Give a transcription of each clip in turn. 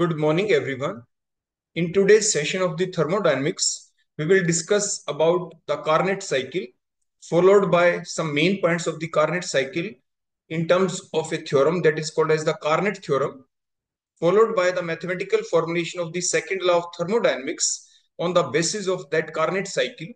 Good morning, everyone. In today's session of the thermodynamics, we will discuss about the Carnot cycle, followed by some main points of the Carnot cycle in terms of a theorem that is called as the Carnot theorem, followed by the mathematical formulation of the second law of thermodynamics on the basis of that Carnot cycle,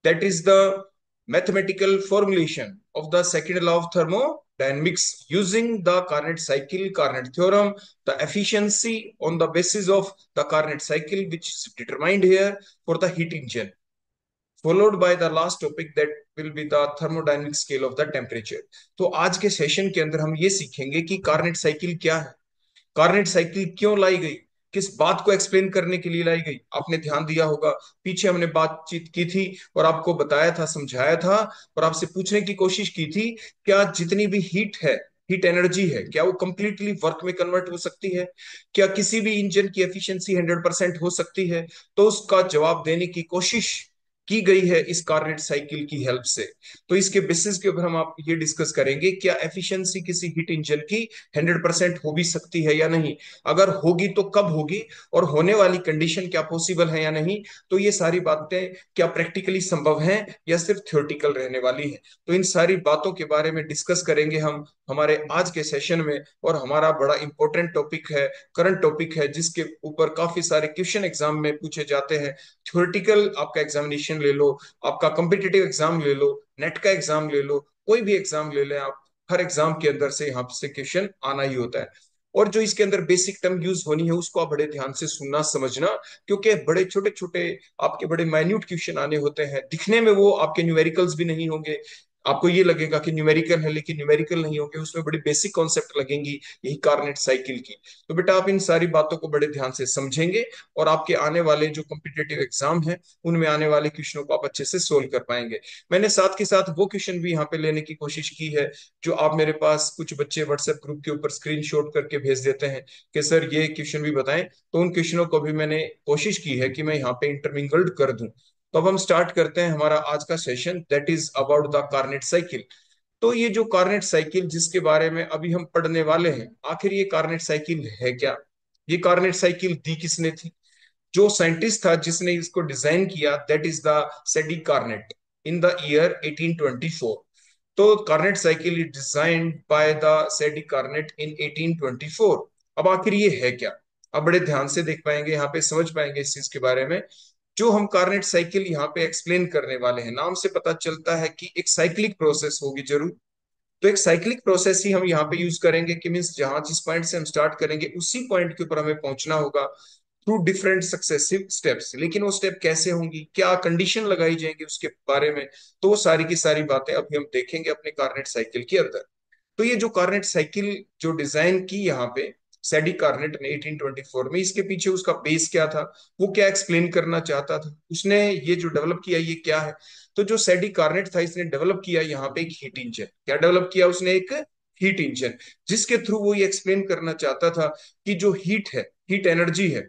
that is the mathematical formulation of the second law of thermodynamics using the Carnot cycle, Carnot theorem, the efficiency on the basis of the Carnot cycle, which is determined here for the heat engine, followed by the last topic that will be the thermodynamic scale of the temperature. तो आज के session के अंदर हम ये सीखेंगे कि कार्नेट cycle क्या है, कार्नेट साइकिल क्यों लाई गई, किस बात को एक्सप्लेन करने के लिए लाई गई। आपने ध्यान दिया होगा, पीछे हमने बातचीत की थी और आपको बताया था, समझाया था और आपसे पूछने की कोशिश की थी, क्या जितनी भी हीट है, हीट एनर्जी है, क्या वो कंप्लीटली वर्क में कन्वर्ट हो सकती है, क्या किसी भी इंजन की एफिशिएंसी 100% हो सकती है। तो उसका जवाब देने की कोशिश की गई है इस कार्नेट साइकिल की हेल्प से। तो इसके बेसिस के ऊपर हम आप ये डिस्कस करेंगे, क्या एफिशिएंसी किसी हीट इंजन की 100% हो भी सकती है या नहीं, अगर होगी तो कब होगी, और होने वाली कंडीशन क्या पॉसिबल है या नहीं। तो ये सारी बातें क्या प्रैक्टिकली संभव हैं या सिर्फ थ्योरेटिकल रहने वाली हैं। तो इन सारी बातों के बारे में डिस्कस करेंगे हम हमारे आज के सेशन में। और हमारा बड़ा इंपॉर्टेंट टॉपिक है, करंट टॉपिक है, जिसके ऊपर काफी सारे क्वेश्चन एग्जाम में पूछे जाते हैं। थ्योरेटिकल आपका एग्जामिनेशन ले लो, आपका कॉम्पिटिटिव एग्जाम ले लो, नेट का एग्जाम ले लो, कोई भी एग्जाम ले लें आप, हर एग्जाम के अंदर से यहाँ से क्वेश्चन आना ही होता है। और जो इसके अंदर बेसिक टर्म यूज होनी है उसको आप बड़े ध्यान से सुनना समझना, क्योंकि बड़े छोटे छोटे आपके बड़े माइन्यूट क्वेश्चन आने होते हैं। दिखने में वो आपके न्यूमेरिकल्स भी नहीं होंगे, आपको ये लगेगा कि न्यूमेरिकल है लेकिन न्यूमेरिकल नहीं होंगे, उसमें बड़ी बेसिक कॉन्सेप्ट लगेंगी यही कार्नेट साइकिल की। तो बेटा आप इन सारी बातों को बड़े ध्यान से समझेंगे और आपके आने वाले जो कॉम्पिटेटिव एग्जाम है उनमें आने वाले क्वेश्चनों को आप अच्छे से सोल्व कर पाएंगे। मैंने साथ के साथ वो क्वेश्चन भी यहाँ पे लेने की कोशिश की है जो आप मेरे पास कुछ बच्चे व्हाट्सएप ग्रुप के ऊपर स्क्रीनशॉट करके भेज देते हैं कि सर ये क्वेश्चन भी बताएं। तो उन क्वेश्चनों को भी मैंने कोशिश की है कि मैं यहाँ पे इंटरमिंगल्ड कर दूं। तो अब हम स्टार्ट करते हैं हमारा आज का session, that is about the Carnot cycle. तो ये जो कार्नेट साइकिल जिसके बारे में अभी हम पढ़ने वाले हैं, आखिर ये कार्नेट साइकिल है क्या, ये कार्नेट साइकिल दी किसने थी, जो साइंटिस्ट था जिसने इसको डिजाइन किया, that is the Sadi Carnot in the year 1824। तो Carnot cycle is designed by the Sadi Carnot in 1824। अब आखिर ये है क्या, अब बड़े ध्यान से देख पाएंगे, यहाँ पे समझ पाएंगे इस चीज के बारे में। जो हम कार्नेट साइकिल यहाँ पे एक्सप्लेन करने वाले हैं, नाम से पता चलता है कि एक साइक्लिक प्रोसेस होगी जरूर। तो एक साइक्लिक प्रोसेस ही हम यहाँ पे यूज करेंगे कि मीन्स जहां जिस पॉइंट से हम स्टार्ट करेंगे उसी पॉइंट के ऊपर हमें पहुंचना होगा थ्रू डिफरेंट सक्सेसिव स्टेप्स। लेकिन वो स्टेप कैसे होंगी, क्या कंडीशन लगाई जाएंगी उसके बारे में, तो वो सारी की सारी बातें अभी हम देखेंगे अपने कार्नेट साइकिल के अंदर। तो ये जो कार्नेट साइकिल जो डिजाइन की यहाँ पे सैडी कार्नेट ने 1824 में, इसके पीछे उसका बेस क्या था, वो क्या एक्सप्लेन करना चाहता था, उसने ये जो डेवलप किया ये क्या है। तो जो सैडी कार्नेट था इसने डेवलप किया यहाँ पे एक हीट इंजन। क्या डेवलप किया उसने, एक हीट इंजन, जिसके थ्रू वो ये एक्सप्लेन करना चाहता था कि जो हीट है, हीट एनर्जी है,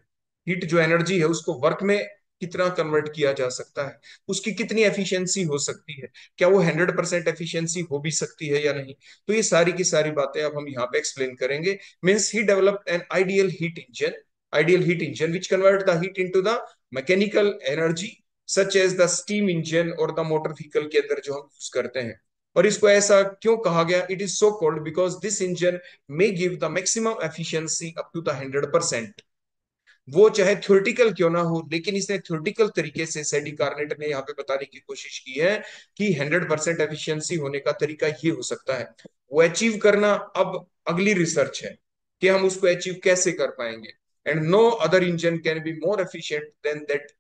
हीट जो एनर्जी है उसको वर्क में कितना कन्वर्ट किया जा सकता है, उसकी कितनी एफिशिएंसी हो सकती है, क्या वो 100% एफिशिएंसी हो भी सकती है या नहीं। तो ये सारी की सारी बातें अब हम यहाँ पे एक्सप्लेन करेंगे। Means he developed an ideal heat engine, ideal heat engine which convert the heat into the mechanical energy such as the steam engine और द मोटर व्हीकल के अंदर जो हम यूज करते हैं। और इसको ऐसा क्यों कहा गया, it is so called because this engine may give the maximum efficiency up to the 100%। वो चाहे थ्योरेटिकल क्यों ना हो, लेकिन इसने थ्योरेटिकल तरीके से सैडी कार्नेट ने यहाँ पे बताने की कोशिश की है कि 100% एफिशिएंसी होने का तरीका ये हो सकता है। वो अचीव करना अब अगली रिसर्च है कि हम उसको अचीव कैसे कर पाएंगे। And no other engine can be more efficient than that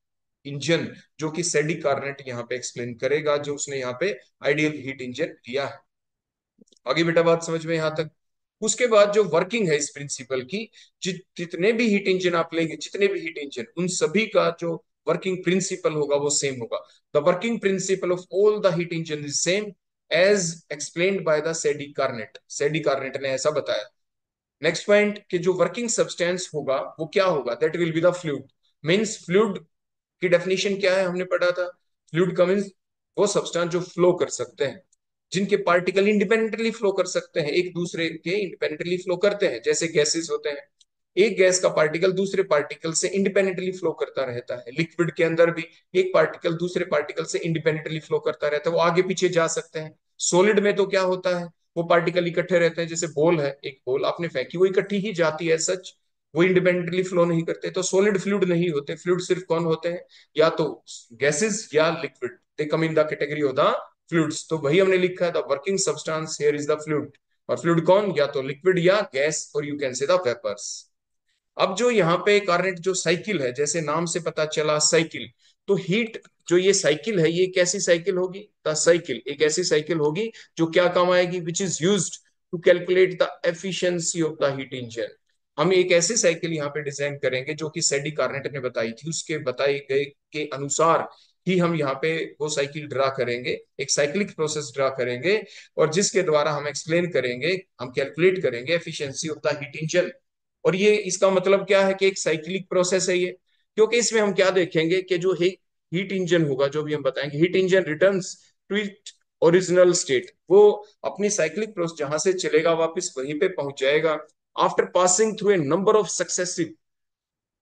engine, जो कि सैडी कार्नेट यहाँ पे एक्सप्लेन करेगा, जो उसने यहाँ पे आइडियल हीट इंजन दिया है। आगे बेटा बात समझ में यहाँ तक। उसके बाद जो वर्किंग है इस प्रिंसिपल की, जितने भी हीट इंजन आप लेंगे, जितने भी हीट इंजन, उन सभी का जो वर्किंग प्रिंसिपल होगा वो सेम होगा। The working principle of all the heat engine is same as explained by the Sadi Carnot, Sadi Carnot ने ऐसा बताया। नेक्स्ट पॉइंट कि जो वर्किंग सब्सटेंस होगा वो क्या होगा, that will be the fluid. Means fluid की डेफिनेशन क्या है हमने पढ़ा था, फ्लूइड का मीन्स वो सब्सटेंस जो फ्लो कर सकते हैं, जिनके पार्टिकल इंडिपेंडेंटली फ्लो कर सकते हैं, एक दूसरे के इंडिपेंडेंटली फ्लो करते हैं, जैसे गैसेस होते हैं। एक गैस का पार्टिकल दूसरे पार्टिकल से इंडिपेंडेंटली फ्लो करता रहता है। लिक्विड के अंदर भी एक पार्टिकल दूसरे पार्टिकल से इंडिपेंडेंटली फ्लो करता रहता है, वो आगे पीछे जा सकते हैं। सॉलिड में तो क्या होता है, वो पार्टिकल इकट्ठे रहते हैं, जैसे बॉल है, एक बॉल आपने फेंकी वो इकट्ठी ही जाती है, सच वो इंडिपेंडेंटली फ्लो नहीं करते। तो सॉलिड फ्लूइड नहीं होते, फ्लूइड सिर्फ कौन होते हैं, या तो गैसेस या liquid, they come in the category of the fluids. तो वही हमने लिखा है, the working substance here is the fluid. और फ्लूइड कौन, या तो लिक्विड या गैस, और you can say the vapours. अब जो यहाँ पे कार्नेट जो साइकिल है, जैसे नाम से पता चला साइकिल, तो हीट जो ये साइकिल है ये कैसी साइकिल होगी, द साइकिल एक ऐसी साइकिल होगी जो क्या काम आएगी, which is used to calculate the efficiency of the heat engine. हम एक ऐसी साइकिल यहाँ पे डिजाइन करेंगे जो कि सेडी कार्नेट ने बताई थी, उसके बताए गए के अनुसार ही हम यहाँ पे वो साइकिल ड्रा करेंगे, एक साइक्लिक प्रोसेस ड्रा करेंगे, और जिसके द्वारा हम एक्सप्लेन करेंगे, हम कैलकुलेट करेंगे efficiency of the heat engine. और ये इसका मतलब क्या है कि एक साइक्लिक प्रोसेस है ये, क्योंकि इसमें हम क्या देखेंगे कि जो हीट इंजन होगा, जो भी हम बताएंगे, heat engine returns to it original state, वो अपनी साइक्लिक प्रोसेस जहां से चलेगा वापस वहीं पे पहुंच जाएगा, after passing through a number of successive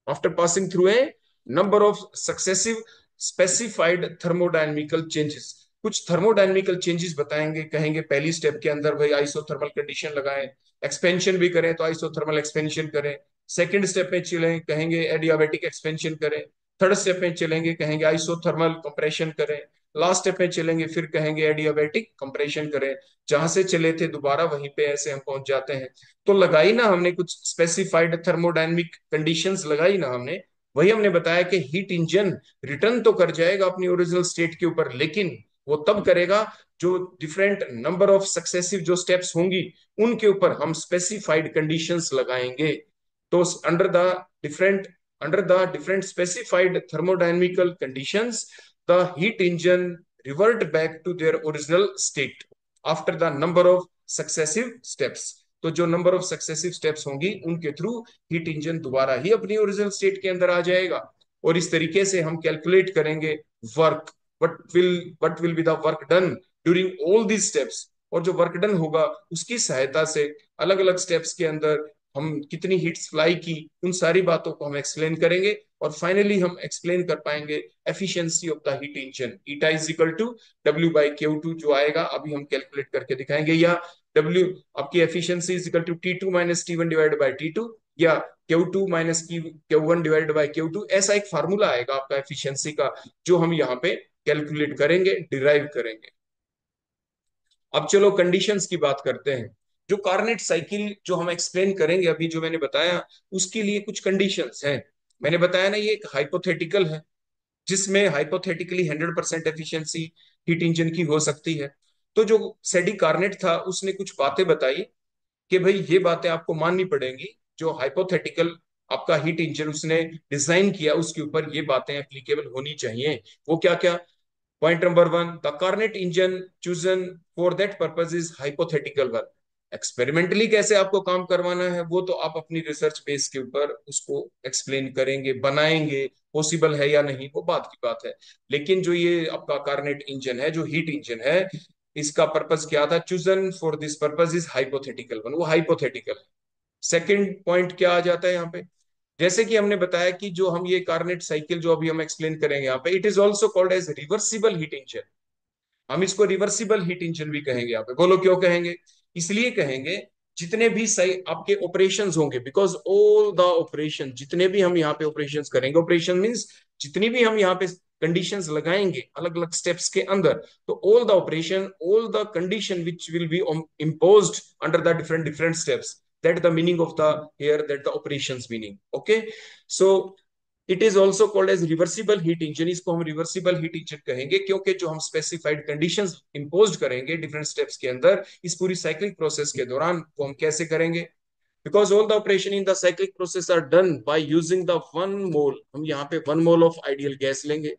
after passing through a number of successive specified thermodynamical changes. कुछ थर्मोडायनेमिकल चेंजेस बताएंगे, कहेंगे पहली स्टेप के अंदर भाई आइसोथर्मल कंडीशन लगाएं, एक्सपेंशन भी करें तो आइसोथर्मल एक्सपेंशन करें। सेकंड स्टेप में चलें, कहेंगे एडियाबेटिक एक्सपेंशन करें। थर्ड स्टेप में चलेंगे, कहेंगे आइसोथर्मल कंप्रेशन करें। लास्ट स्टेप में चलेंगे, फिर कहेंगे एडियाबेटिक कंप्रेशन करें। जहां से चले थे दोबारा वहीं पे ऐसे हम पहुंच जाते हैं। तो लगाई ना हमने कुछ स्पेसिफाइड थर्मोडायनेमिक कंडीशंस लगाई ना हमने, वही हमने बताया कि हीट इंजन रिटर्न तो कर जाएगा अपनी ओरिजिनल स्टेट के ऊपर, लेकिन वो तब करेगा जो डिफरेंट नंबर ऑफ सक्सेसिव जो स्टेप्स होंगी उनके ऊपर हम स्पेसिफाइड कंडीशंस लगाएंगे। तो different under the different specified thermodynamical conditions the heat engine revert back to their original state after the number of successive steps. तो जो नंबर ऑफ सक्सेसिव स्टेप्स होंगी उनके थ्रू हीट इंजन दोबारा ही अपनी original state के अंदर आ जाएगा। और इस तरीके से हम कैलकुलेट करेंगे work, what will be the work done during all these steps. और जो वर्क डन होगा उसकी सहायता से अलग अलग स्टेप्स के अंदर हम कितनी हीट्स फ्लाई की, उन सारी बातों को हम एक्सप्लेन करेंगे। और फाइनली हम एक्सप्लेन कर पाएंगे efficiency of the heat engine, eta is equal to W/Q2 जो आएगा अभी हम कैलकुलेट करके दिखाएंगे, या W आपकी efficiency is equal to T2 - T1 divided by T2, या Q2 - Q1 divided by Q2। ऐसा एक फार्मूला आएगा आपका एफिशिएंसी का, जो हम यहाँ पे कैलकुलेट करेंगे, डिराइव करेंगे। अब चलो कंडीशंस की बात करते हैं। जो कार्नेट साइकिल जो हम एक्सप्लेन करेंगे अभी, जो मैंने बताया, उसके लिए कुछ कंडीशंस हैं। मैंने बताया ना ये एक हाइपोथेटिकल है, जिसमें हाइपोथेटिकली 100% एफिशिएंसी हीट इंजन की हो सकती है। तो जो सेडी कार्नेट था उसने कुछ बातें बताई कि भाई ये बातें आपको माननी पड़ेंगी, जो हाइपोथेटिकल आपका हीट इंजन उसने डिजाइन किया उसके ऊपर ये बातें एप्लीकेबल होनी चाहिए। वो क्या क्या, point number one, the Carnot engine chosen for that purpose is hypothetical one. Experimentally कैसे आपको काम करवाना है वो तो आप अपनी रिसर्च बेस के ऊपर उसको एक्सप्लेन करेंगे, बनाएंगे, पॉसिबल है या नहीं वो बात की बात है। लेकिन जो ये आपका कार्नेट इंजन है, जो हीट इंजन है, इसका पर्पज क्या था, chosen for this purpose is hypothetical one, वो हाइपोथेटिकल है। सेकंड पॉइंट क्या आ जाता है यहाँ पे, जैसे कि हमने बताया कि जो हम ये कार्नेट साइकिल जो अभी हम एक्सप्लेन करेंगे यहाँ पे, it is also called as reversible heat engine. हम इसको रिवर्सिबल हीट इंजन भी कहेंगे यहाँ पे। बोलो क्यों कहेंगे, इसलिए कहेंगे जितने भी सही आपके ऑपरेशंस होंगे, बिकॉज ऑल द ऑपरेशन, जितने भी हम यहाँ पे ऑपरेशंस करेंगे, ऑपरेशन मींस जितनी भी हम यहाँ पे कंडीशंस लगाएंगे अलग अलग स्टेप्स के अंदर, तो all the operation, all the condition which will be imposed under the different different steps, that the meaning of the here, that the operations meaning, okay? So it is also called as reversible heat engine. इसको हम reversible heat engine कहेंगे क्योंकि जो हम specified conditions impose करेंगे different steps के अंदर इस पूरी साइक्लिक प्रोसेस के दौरान, वो हम कैसे करेंगे, because all the operation in the cyclic process are done by using the 1 mole. हम यहाँ पे 1 मोल ऑफ आइडियल गैस लेंगे,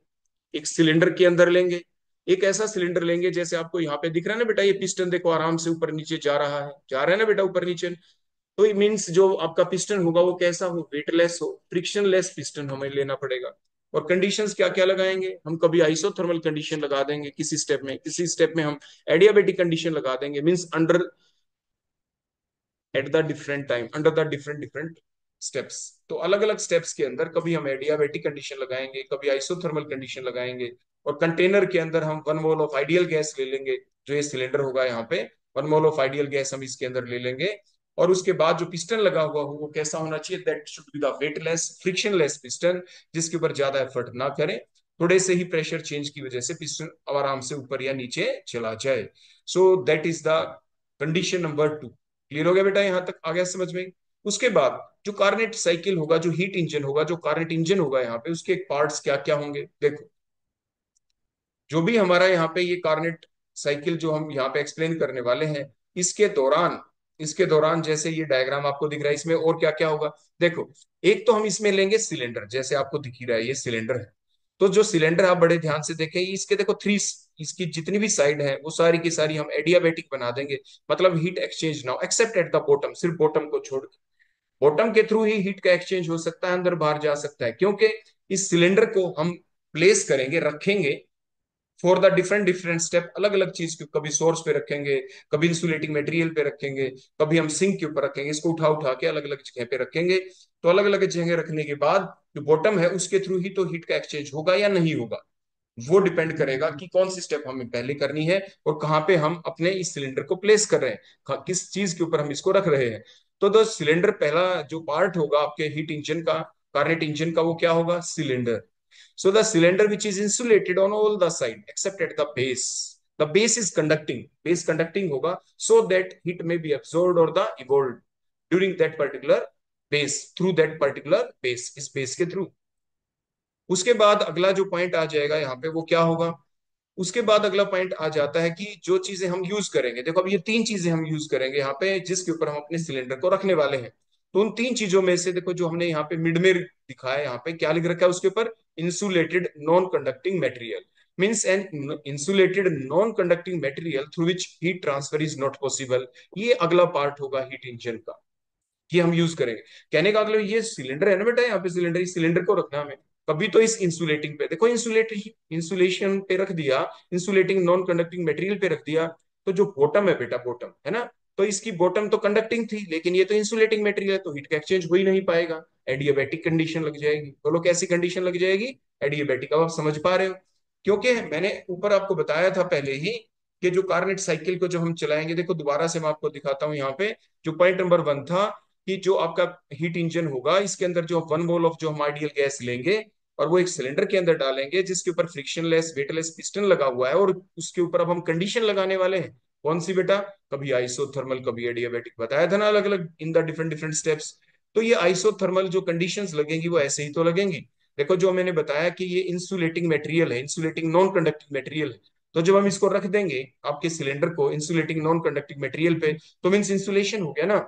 एक सिलेंडर के अंदर लेंगे, एक ऐसा सिलेंडर लेंगे जैसे आपको यहाँ पे दिख रहा है ना बेटा, ये पिस्टन देखो आराम से ऊपर नीचे जा रहा है, जा रहा है ना बेटा ऊपर नीचे। तो ये मीन्स जो आपका पिस्टन होगा वो कैसा हो, वेटलेस हो, फ्रिक्शनलेस पिस्टन हमें लेना पड़ेगा। और कंडीशंस क्या क्या लगाएंगे, हम कभी आइसोथर्मल कंडीशन लगा देंगे किसी स्टेप में, किसी स्टेप में हम एडियाबेटिक कंडीशन लगा देंगे, means under at the different time under the different different steps. तो अलग अलग स्टेप्स के अंदर कभी हम एडियाबेटिक कंडीशन लगाएंगे, कभी आइसोथर्मल कंडीशन लगाएंगे, और कंटेनर के अंदर हम 1 मोल ऑफ आइडियल गैस ले लेंगे, जो ये सिलेंडर होगा यहाँ पे 1 मोल ऑफ आइडियल गैस हम इसके अंदर ले लेंगे। और उसके बाद जो पिस्टन लगा हुआ हो वो कैसा होना चाहिए, that should be the weightless frictionless piston, जिसके ऊपर ज्यादा एफर्ट ना करें, थोड़े से ही प्रेशर चेंज की वजह से पिस्टन आराम से ऊपर या नीचे चला जाए। So that is the condition number 2। Clear हो गया बेटा, यहां तक आ गया समझ में? उसके बाद जो कार्नेट साइकिल होगा, जो हीट इंजन होगा, जो कार्नेट इंजन होगा यहाँ पे, उसके पार्ट्स क्या क्या होंगे देखो। जो भी हमारा यहाँ पे ये कार्नेट साइकिल जो हम यहाँ पे एक्सप्लेन करने वाले हैं, इसके दौरान इसके दौरान जैसे ये डायग्राम आपको दिख रहा है, इसमें और क्या क्या होगा देखो। एक तो हम इसमें लेंगे सिलेंडर, जैसे आपको दिख ही रहा है ये सिलेंडर है। तो जो सिलेंडर आप बड़े ध्यान से देखें, इसके देखो थ्री, इसकी जितनी भी साइड है वो सारी की सारी हम एडियाबेटिक बना देंगे। मतलब heat exchange now accept at the bottom, सिर्फ बॉटम को छोड़, बॉटम के थ्रू ही हीट का एक्सचेंज हो सकता है, अंदर बाहर जा सकता है, क्योंकि इस सिलेंडर को हम प्लेस करेंगे, रखेंगे for the different different step, अलग अलग चीज के, कभी सोर्स पे रखेंगे, कभी इंसुलेटिंग मटेरियल पे रखेंगे, कभी हम सिंक के ऊपर रखेंगे, इसको उठा उठा के अलग अलग जगह पे रखेंगे। तो अलग अलग जगह रखने के बाद जो बॉटम है उसके थ्रू ही तो हीट का एक्सचेंज होगा या नहीं होगा, वो डिपेंड करेगा कि कौन सी स्टेप हमें पहले करनी है और कहाँ पे हम अपने इस सिलेंडर को प्लेस कर रहे हैं, किस चीज के ऊपर हम इसको रख रहे हैं। तो द सिलेंडर, पहला जो पार्ट होगा आपके हीट इंजन का, कार्नेट इंजन का, वो क्या होगा, cylinder. So the cylinder which is insulated on all the side except at the base. The base is conducting. Base conducting होगा so that heat may be absorbed or the evolved during that particular base, through that particular base, इस base के through। उसके बाद अगला जो point आ जाएगा यहाँ पे वो क्या होगा, उसके बाद अगला पॉइंट आ जाता है कि जो चीजें हम यूज करेंगे, देखो अब ये तीन चीजें हम यूज करेंगे यहाँ पे जिसके ऊपर हम अपने सिलेंडर को रखने वाले हैं। तो उन तीन चीजों में से देखो, जो हमने यहाँ पे मिड में दिखाया है, यहाँ पे क्या लिख रखा है उसके ऊपर, insulated non conducting material, means an insulated non conducting material through which heat transfer is not possible. ये अगला पार्ट होगा हीट इंजन का, ये हम यूज करेंगे। कहने का मतलब ये सिलेंडर है ना बेटा, यहाँ पे सिलेंडर, इस सिलेंडर को रखना हमें, कभी तो इस इंसुलेटिंग पे देखो, इंसुलेशन पे रख दिया, इंसुलेटिंग नॉन कंडक्टिंग मटेरियल पे रख दिया। तो जो बॉटम है बेटा, बॉटम है ना, तो इसकी बॉटम तो कंडक्टिंग थी, लेकिन ये तो इंसुलेटिंग मटेरियल है, तो हीट का एक्सचेंज हो ही नहीं पाएगा, एडियाबैटिक कंडीशन लग जाएगी। बोलो कैसी कंडीशन लग जाएगी, एडियाबैटिक। अब आप समझ पा रहे हो, क्योंकि मैंने ऊपर आपको बताया था पहले ही कि जो कार्नेट साइकिल को जो हम चलाएंगे, देखो दोबारा से मैं आपको दिखाता हूँ यहाँ पे, जो पॉइंट नंबर 1 था कि जो आपका हीट इंजन होगा, इसके अंदर जो 1 मोल ऑफ जो हम आइडियल गैस लेंगे और वो एक सिलेंडर के अंदर डालेंगे, जिसके ऊपर फ्रिक्शनलेस वेटलेस पिस्टन लगा हुआ है, और उसके ऊपर अब हम कंडीशन लगाने वाले हैं। कौन सी बेटा, कभी आइसोथर्मल, कभी एडियाबैटिक, बताया था ना, अलग अलग in the different different steps. तो ये आइसोथर्मल जो कंडीशंस लगेंगी वो ऐसे ही तो लगेंगी। देखो जो मैंने बताया कि ये इंसुलेटिंग मटेरियल है, इंसुलेटिंग नॉन कंडक्टिंग मटेरियल है। तो जब हम इसको रख देंगे आपके सिलेंडर को इंसुलेटिंग नॉन कंडक्टिंग मटेरियल पे, तो मीन्स इंसुलेशन हो गया ना,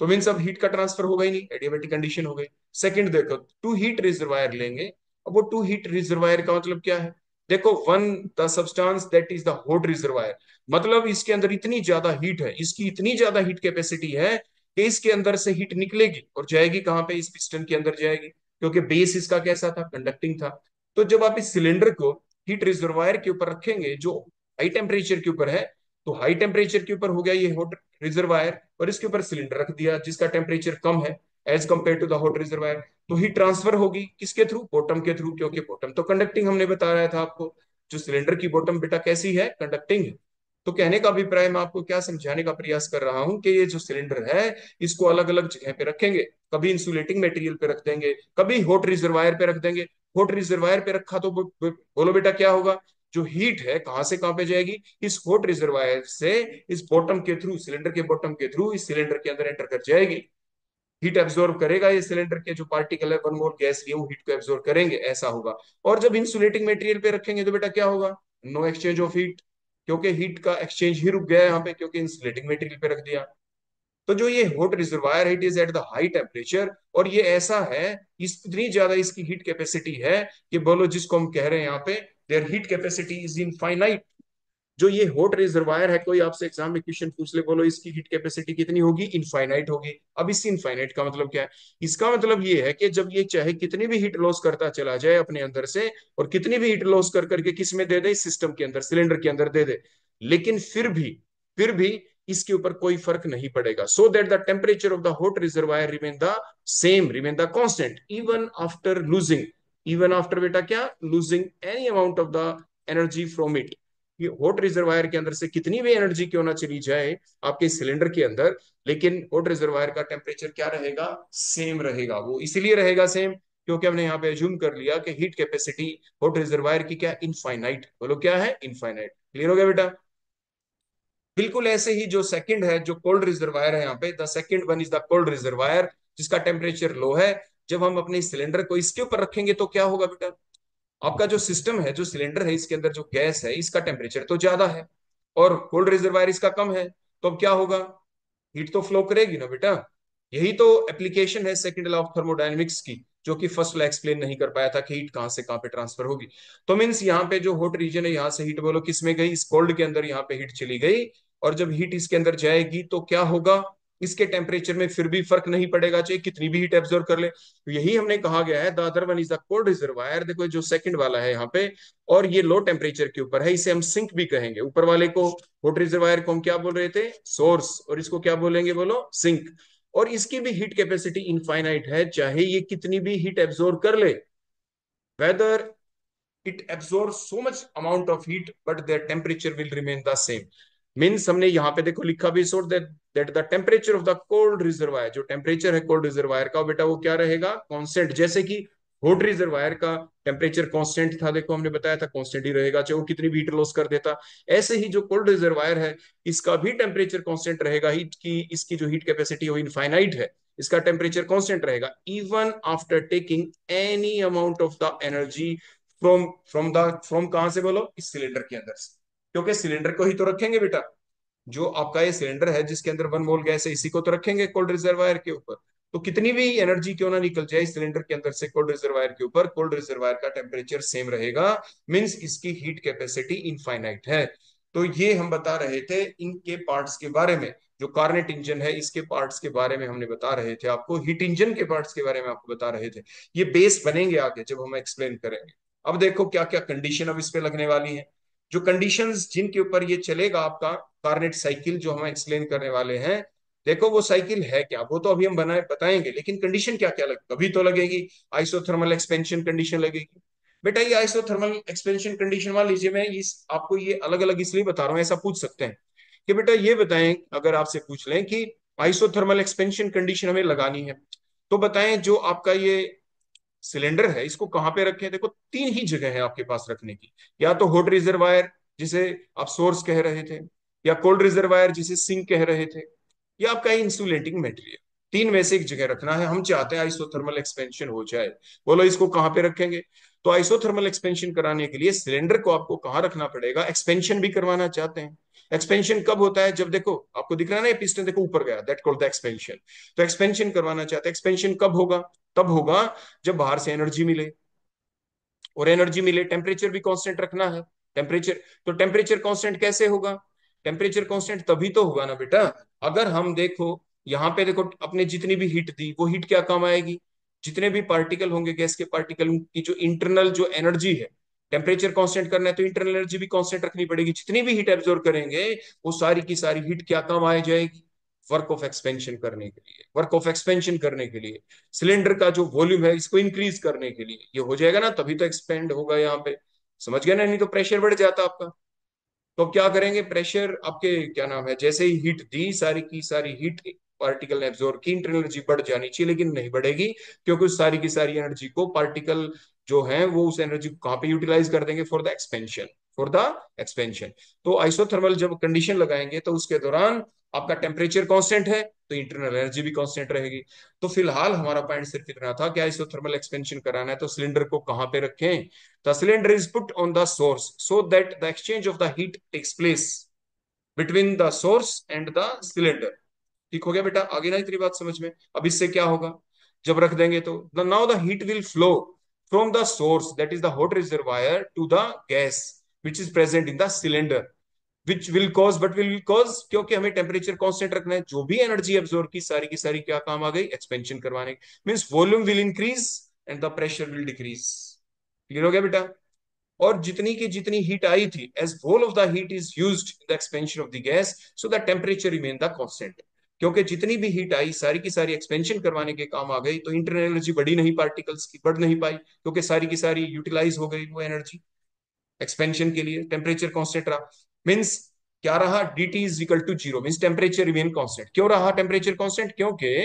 तो मीन्स अब हीट का ट्रांसफर होगा ही नहीं, एडियाबैटिक कंडीशन हो गई। सेकंड देखो, टू हीट रिजर्वायर लेंगे। अब वो टू हीट रिजर्वायर का मतलब क्या है, देखो one, the substance that is the hot reservoir, मतलब इसके अंदर इतनी ज्यादा हीट है, इसकी इतनी ज्यादा हीट कैपेसिटी है कि इसके अंदर से हीट निकलेगी और जाएगी कहाँ पे, इस पिस्टन के अंदर जाएगी, क्योंकि बेस इसका कैसा था, कंडक्टिंग था। तो जब आप इस सिलेंडर को हीट रिजर्वायर के ऊपर रखेंगे जो हाई टेम्परेचर के ऊपर है, तो हाई टेम्परेचर के ऊपर हो गया ये हॉट रिजर्वायर, और इसके ऊपर सिलेंडर रख दिया जिसका टेम्परेचर कम है as compare to the hot reservoir. तो हीट ट्रांसफर होगी किसके थ्रू, बॉटम के थ्रू, क्योंकि बॉटम तो कंडक्टिंग हमने बता रहा था आपको, जो सिलेंडर की बॉटम बेटा कैसी है, कंडक्टिंग है। तो कहने का अभिप्राय मैं आपको क्या समझाने का प्रयास कर रहा हूं कि ये जो सिलेंडर है, इसको अलग अलग जगह पे रखेंगे, कभी इंसुलेटिंग मटेरियल पे रख देंगे, कभी हॉट रिजर्वायर पे रख देंगे। हॉट रिजर्वायर पे रखा तो बोलो बेटा क्या होगा, जो हीट है कहां से कहां पे जाएगी, इस हॉट रिजर्वायर से इस बॉटम के थ्रू, सिलेंडर के बॉटम के थ्रू इस सिलेंडर के अंदर एंटर कर जाएगी। हीट एब्जॉर्ब करेगा, ये सिलेंडर के जो पार्टिकल है 1 मोल गैस लिए वो हीट को एब्जॉर्ब करेंगे, ऐसा होगा। और जब इंसुलेटिंग मटेरियल पे रखेंगे तो बेटा क्या होगा, नो एक्सचेंज ऑफ हीट, क्योंकि हीट का एक्सचेंज ही रुक गया यहाँ पे, क्योंकि इंसुलेटिंग मटेरियल पे रख दिया। तो जो ये हॉट रिजर्वायर है, it is at the high temperature, और ये ऐसा है, इतनी ज्यादा इसकी हीट कैपेसिटी है कि बोलो जिसको हम कह रहे हैं यहाँ पे, there heat capacity is infinite. जो ये हॉट रिजर्वायर है, कोई आपसे एग्जाम में क्वेश्चन पूछ ले, बोलो इसकी हीट कैपेसिटी कितनी होगी, इनफाइनाइट होगी। अब इस इनफाइनाइट का मतलब क्या है, इसका मतलब ये है कि जब ये चाहे कितनी भी हीट लॉस करता चला जाए अपने अंदर से, और कितनी भी हीट लॉस कर करके किस में दे दे, सिस्टम के अंदर, सिलेंडर के अंदर दे दे, लेकिन फिर भी इसके ऊपर कोई फर्क नहीं पड़ेगा, so that the temperature of the hot reservoir remain the same, remain the constant even after losing, even after बेटा क्या, losing any amount of the energy from it. ये हॉट रिजर्वायर के अंदर से कितनी भी एनर्जी क्यों ना चली जाए आपके सिलेंडर के अंदर, लेकिन हॉट रिजर्वायर का टेम्परेचर क्या रहेगा, सेम रहेगा। वो इसलिए रहेगा सेम क्योंकि हमने यहाँ पे एज्यूम कर लिया कि हीट कैपेसिटी हॉट रिजर्वायर की क्या, इनफाइनाइट। बोलो क्या है, इनफाइनाइट। क्लियर हो गया बेटा। बिल्कुल ऐसे ही जो सेकंड है, जो कोल्ड रिजर्वायर है, यहाँ पे the second one is the cold reservoir, जिसका टेम्परेचर लो है। जब हम अपने सिलेंडर को इसके ऊपर रखेंगे तो क्या होगा बेटा, आपका जो सिस्टम है, जो सिलेंडर है, इसके अंदर जो गैस है, इसका टेम्परेचर तो ज्यादा है और कोल्ड रिजर्वायर इसका कम है, तो अब क्या होगा, हीट तो फ्लो करेगी ना बेटा। यही तो एप्लीकेशन है सेकंड लॉ ऑफ थर्मोडायनेमिक्स की, जो कि फर्स्ट लॉ एक्सप्लेन नहीं कर पाया था कि हीट कहां से कहां पे ट्रांसफर होगी। तो मीन्स यहाँ पे जो हॉट रीजन है, यहाँ से हीट बोलो किस में गई, इस कोल्ड के अंदर यहाँ पे हीट चली गई। और जब हीट इसके अंदर जाएगी तो क्या होगा, इसके टेम्परेचर में फिर भी फर्क नहीं पड़ेगा, चाहे कितनी भी हीट एब्जॉर्ब कर ले। तो यही हमने कहा गया है, the other one is the cold reservoir. देखो जो सेकंड वाला है यहाँ पे, और ये लो टेम्परेचर के ऊपर है, इसे हम सिंक भी कहेंगे। ऊपर वाले को, हॉट रिजर्वायर को हम क्या बोल रहे थे, सोर्स, और इसको क्या बोलेंगे, बोलो सिंक। और इसकी भी हीट कैपेसिटी इनफाइनाइट है, चाहे ये कितनी भी हीट एब्जॉर्ब कर ले, weather it absorbs so much amount of heat but their temperature will remain the same। Means हमने यहाँ पे देखो लिखा भी, so that the temperature of the cold reservoir, जो टेम्परेचर है कोल्ड रिजर्वायर का बेटा वो क्या रहेगा, कांस्टेंट। जैसे कि हॉट रिजर्वायर का टेम्परेचर कांस्टेंट था, देखो हमने बताया था कांस्टेंट ही रहेगा चाहे वो कितनी भी हीट लॉस कर देता। ऐसे ही जो कोल्ड रिजर्वायर है, इसका भी टेम्परेचर कांस्टेंट रहेगा, हीट की इसकी जो हीट कैपेसिटी वो इनफाइनाइट है, इसका टेम्परेचर कांस्टेंट रहेगा even after taking any amount of the energy from from कहां से, बोलो इस सिलेंडर के अंदर से, क्योंकि सिलेंडर को ही तो रखेंगे बेटा। जो आपका ये सिलेंडर है जिसके अंदर 1 मोल गैस है, इसी को तो रखेंगे कोल्ड रिजर्वायर के ऊपर। तो कितनी भी एनर्जी क्यों ना निकल जाए इस सिलेंडर के अंदर से कोल्ड रिजर्वायर के ऊपर, कोल्ड रिजर्वायर का टेम्परेचर सेम रहेगा। मींस इसकी हीट कैपेसिटी इनफाइनाइट है। तो ये हम बता रहे थे इनके पार्ट्स के बारे में। जो कार्नेट इंजन है इसके पार्ट्स के बारे में हमने बता रहे थे आपको, हीट इंजन के पार्ट्स के बारे में आपको बता रहे थे। ये बेस बनेंगे आगे जब हम एक्सप्लेन करेंगे। अब देखो क्या क्या कंडीशन अब इस पे लगने वाली है। जो कंडीशंस जिनके ऊपर ये चलेगा आपका कार्नेट साइकिल, जो हम एक्सप्लेन करने वाले हैं, देखो वो साइकिल है क्या, वो तो अभी हम बनाए बताएंगे, लेकिन कंडीशन क्या क्या लगेगी, कभी तो लगेगी आइसोथर्मल एक्सपेंशन कंडीशन लगेगी। बेटा ये आइसोथर्मल एक्सपेंशन कंडीशन, मान लीजिए मैं इस आपको ये अलग अलग इसलिए बता रहा हूँ, ऐसा पूछ सकते हैं कि बेटा ये बताएं, अगर आपसे पूछ लें कि आइसोथर्मल एक्सपेंशन कंडीशन हमें लगानी है, तो बताएं जो आपका ये सिलेंडर है इसको कहाँ पे रखें। देखो तीन ही जगह है आपके पास रखने की, या तो हॉट रिजर्वायर जिसे आप सोर्स कह रहे थे, या कोल्ड रिजर्वायर जिसे सिंक कह रहे थे, या आपका इंसुलेटिंग मटेरियल। तीन में से एक जगह रखना है, हम चाहते हैं आइसोथर्मल एक्सपेंशन हो जाए। बोलो इसको कहाँ पे रखेंगे। तो आइसोथर्मल एक्सपेंशन कराने के लिए सिलेंडर को आपको कहाँ रखना पड़ेगा, एक्सपेंशन भी करवाना चाहते हैं। एक्सपेंशन कब होता है, जब देखो आपको दिख रहा है ना ये पिस्टन देखो ऊपर गया, दैट कॉल्ड द एक्सपेंशन। तो एक्सपेंशन करवाना चाहते हैं, एक्सपेंशन कब होगा, तब होगा जब बाहर से एनर्जी मिले, और एनर्जी मिले टेम्परेचर भी कांस्टेंट रखना है। टेम्परेचर, तो टेम्परेचर कांस्टेंट कैसे होगा, टेम्परेचर कांस्टेंट तभी तो होगा ना बेटा, अगर हम देखो यहाँ पे देखो अपने जितनी भी हीट दी वो हीट क्या काम आएगी, जितने भी पार्टिकल होंगे गैस के पार्टिकल की जो इंटरनल जो एनर्जी है, टेम्परेचर कांस्टेंट करना है तो इंटरनल एनर्जी भी कांस्टेंट रखनी पड़ेगी। जितनी भी हीट एब्जॉर्ब करेंगे वो सारी की सारी हीट क्या काम आ जाएगी, वर्क ऑफ एक्सपेंशन करने के लिए, वर्क ऑफ एक्सपेंशन करने के लिए, सिलेंडर का जो वॉल्यूम है इसको इंक्रीज करने के लिए ये हो जाएगा ना, तभी तो एक्सपेंड होगा यहाँ पे। समझ गया ना, नहीं तो प्रेशर बढ़ जाता आपका। तो अब क्या करेंगे, प्रेशर आपके क्या नाम है, जैसे ही हीट दी सारी की सारी हीट पार्टिकल ने एब्जॉर्ब की, इंटरनल एनर्जी बढ़ जानी चाहिए लेकिन नहीं बढ़ेगी, क्योंकि उस सारी की सारी एनर्जी को पार्टिकल जो है वो उस एनर्जी को कहाँ पे यूटिलाइज कर देंगे, for the expansion, for the expansion. तो आइसोथर्मल जब कंडीशन लगाएंगे तो उसके दौरान आपका टेम्परेचर कांस्टेंट है तो इंटरनल एनर्जी भी कांस्टेंट रहेगी। तो फिलहाल हमारा पॉइंट सिर्फ इतना था कि आइसोथर्मल एक्सपेंशन कराना है तो सिलेंडर को कहाँ पे रखें, the cylinder is put on the source so that the exchange of the heat takes place between the source and the cylinder। ठीक हो गया बेटा, आगे ना इतनी बात समझ में। अब इससे क्या होगा, जब रख देंगे तो now the heat will flow from the source, that is the hot reservoir, to the gas which is present in the cylinder, which will cause, but will cause, क्योंकि हमें टेम्परेचर कांस्टेंट रखना है, जो भी एनर्जी एब्जॉर्ब की सारी क्या काम आ गई, एक्सपेंशन करवाने। Means volume will increase and the pressure will decrease. Clear हो गया बेटा। और जितनी की जितनी हीट आई थी, as whole of the heat is used in the expansion of the gas, so the temperature remain the constant. क्योंकि जितनी भी हीट आई सारी की सारी एक्सपेंशन करवाने के काम आ गई, तो इंटरनल एनर्जी बढ़ी नहीं, पार्टिकल्स की बढ़ नहीं पाई, क्योंकि सारी की सारी यूटिलाइज हो गई वो एनर्जी एक्सपेंशन के लिए। टेम्परेचर कांस्टेंट रहा, मींस क्या रहा, D T is equal to zero, means temperature remain constant. क्यों रहा टेम्परेचर कांस्टेंट? क्योंकि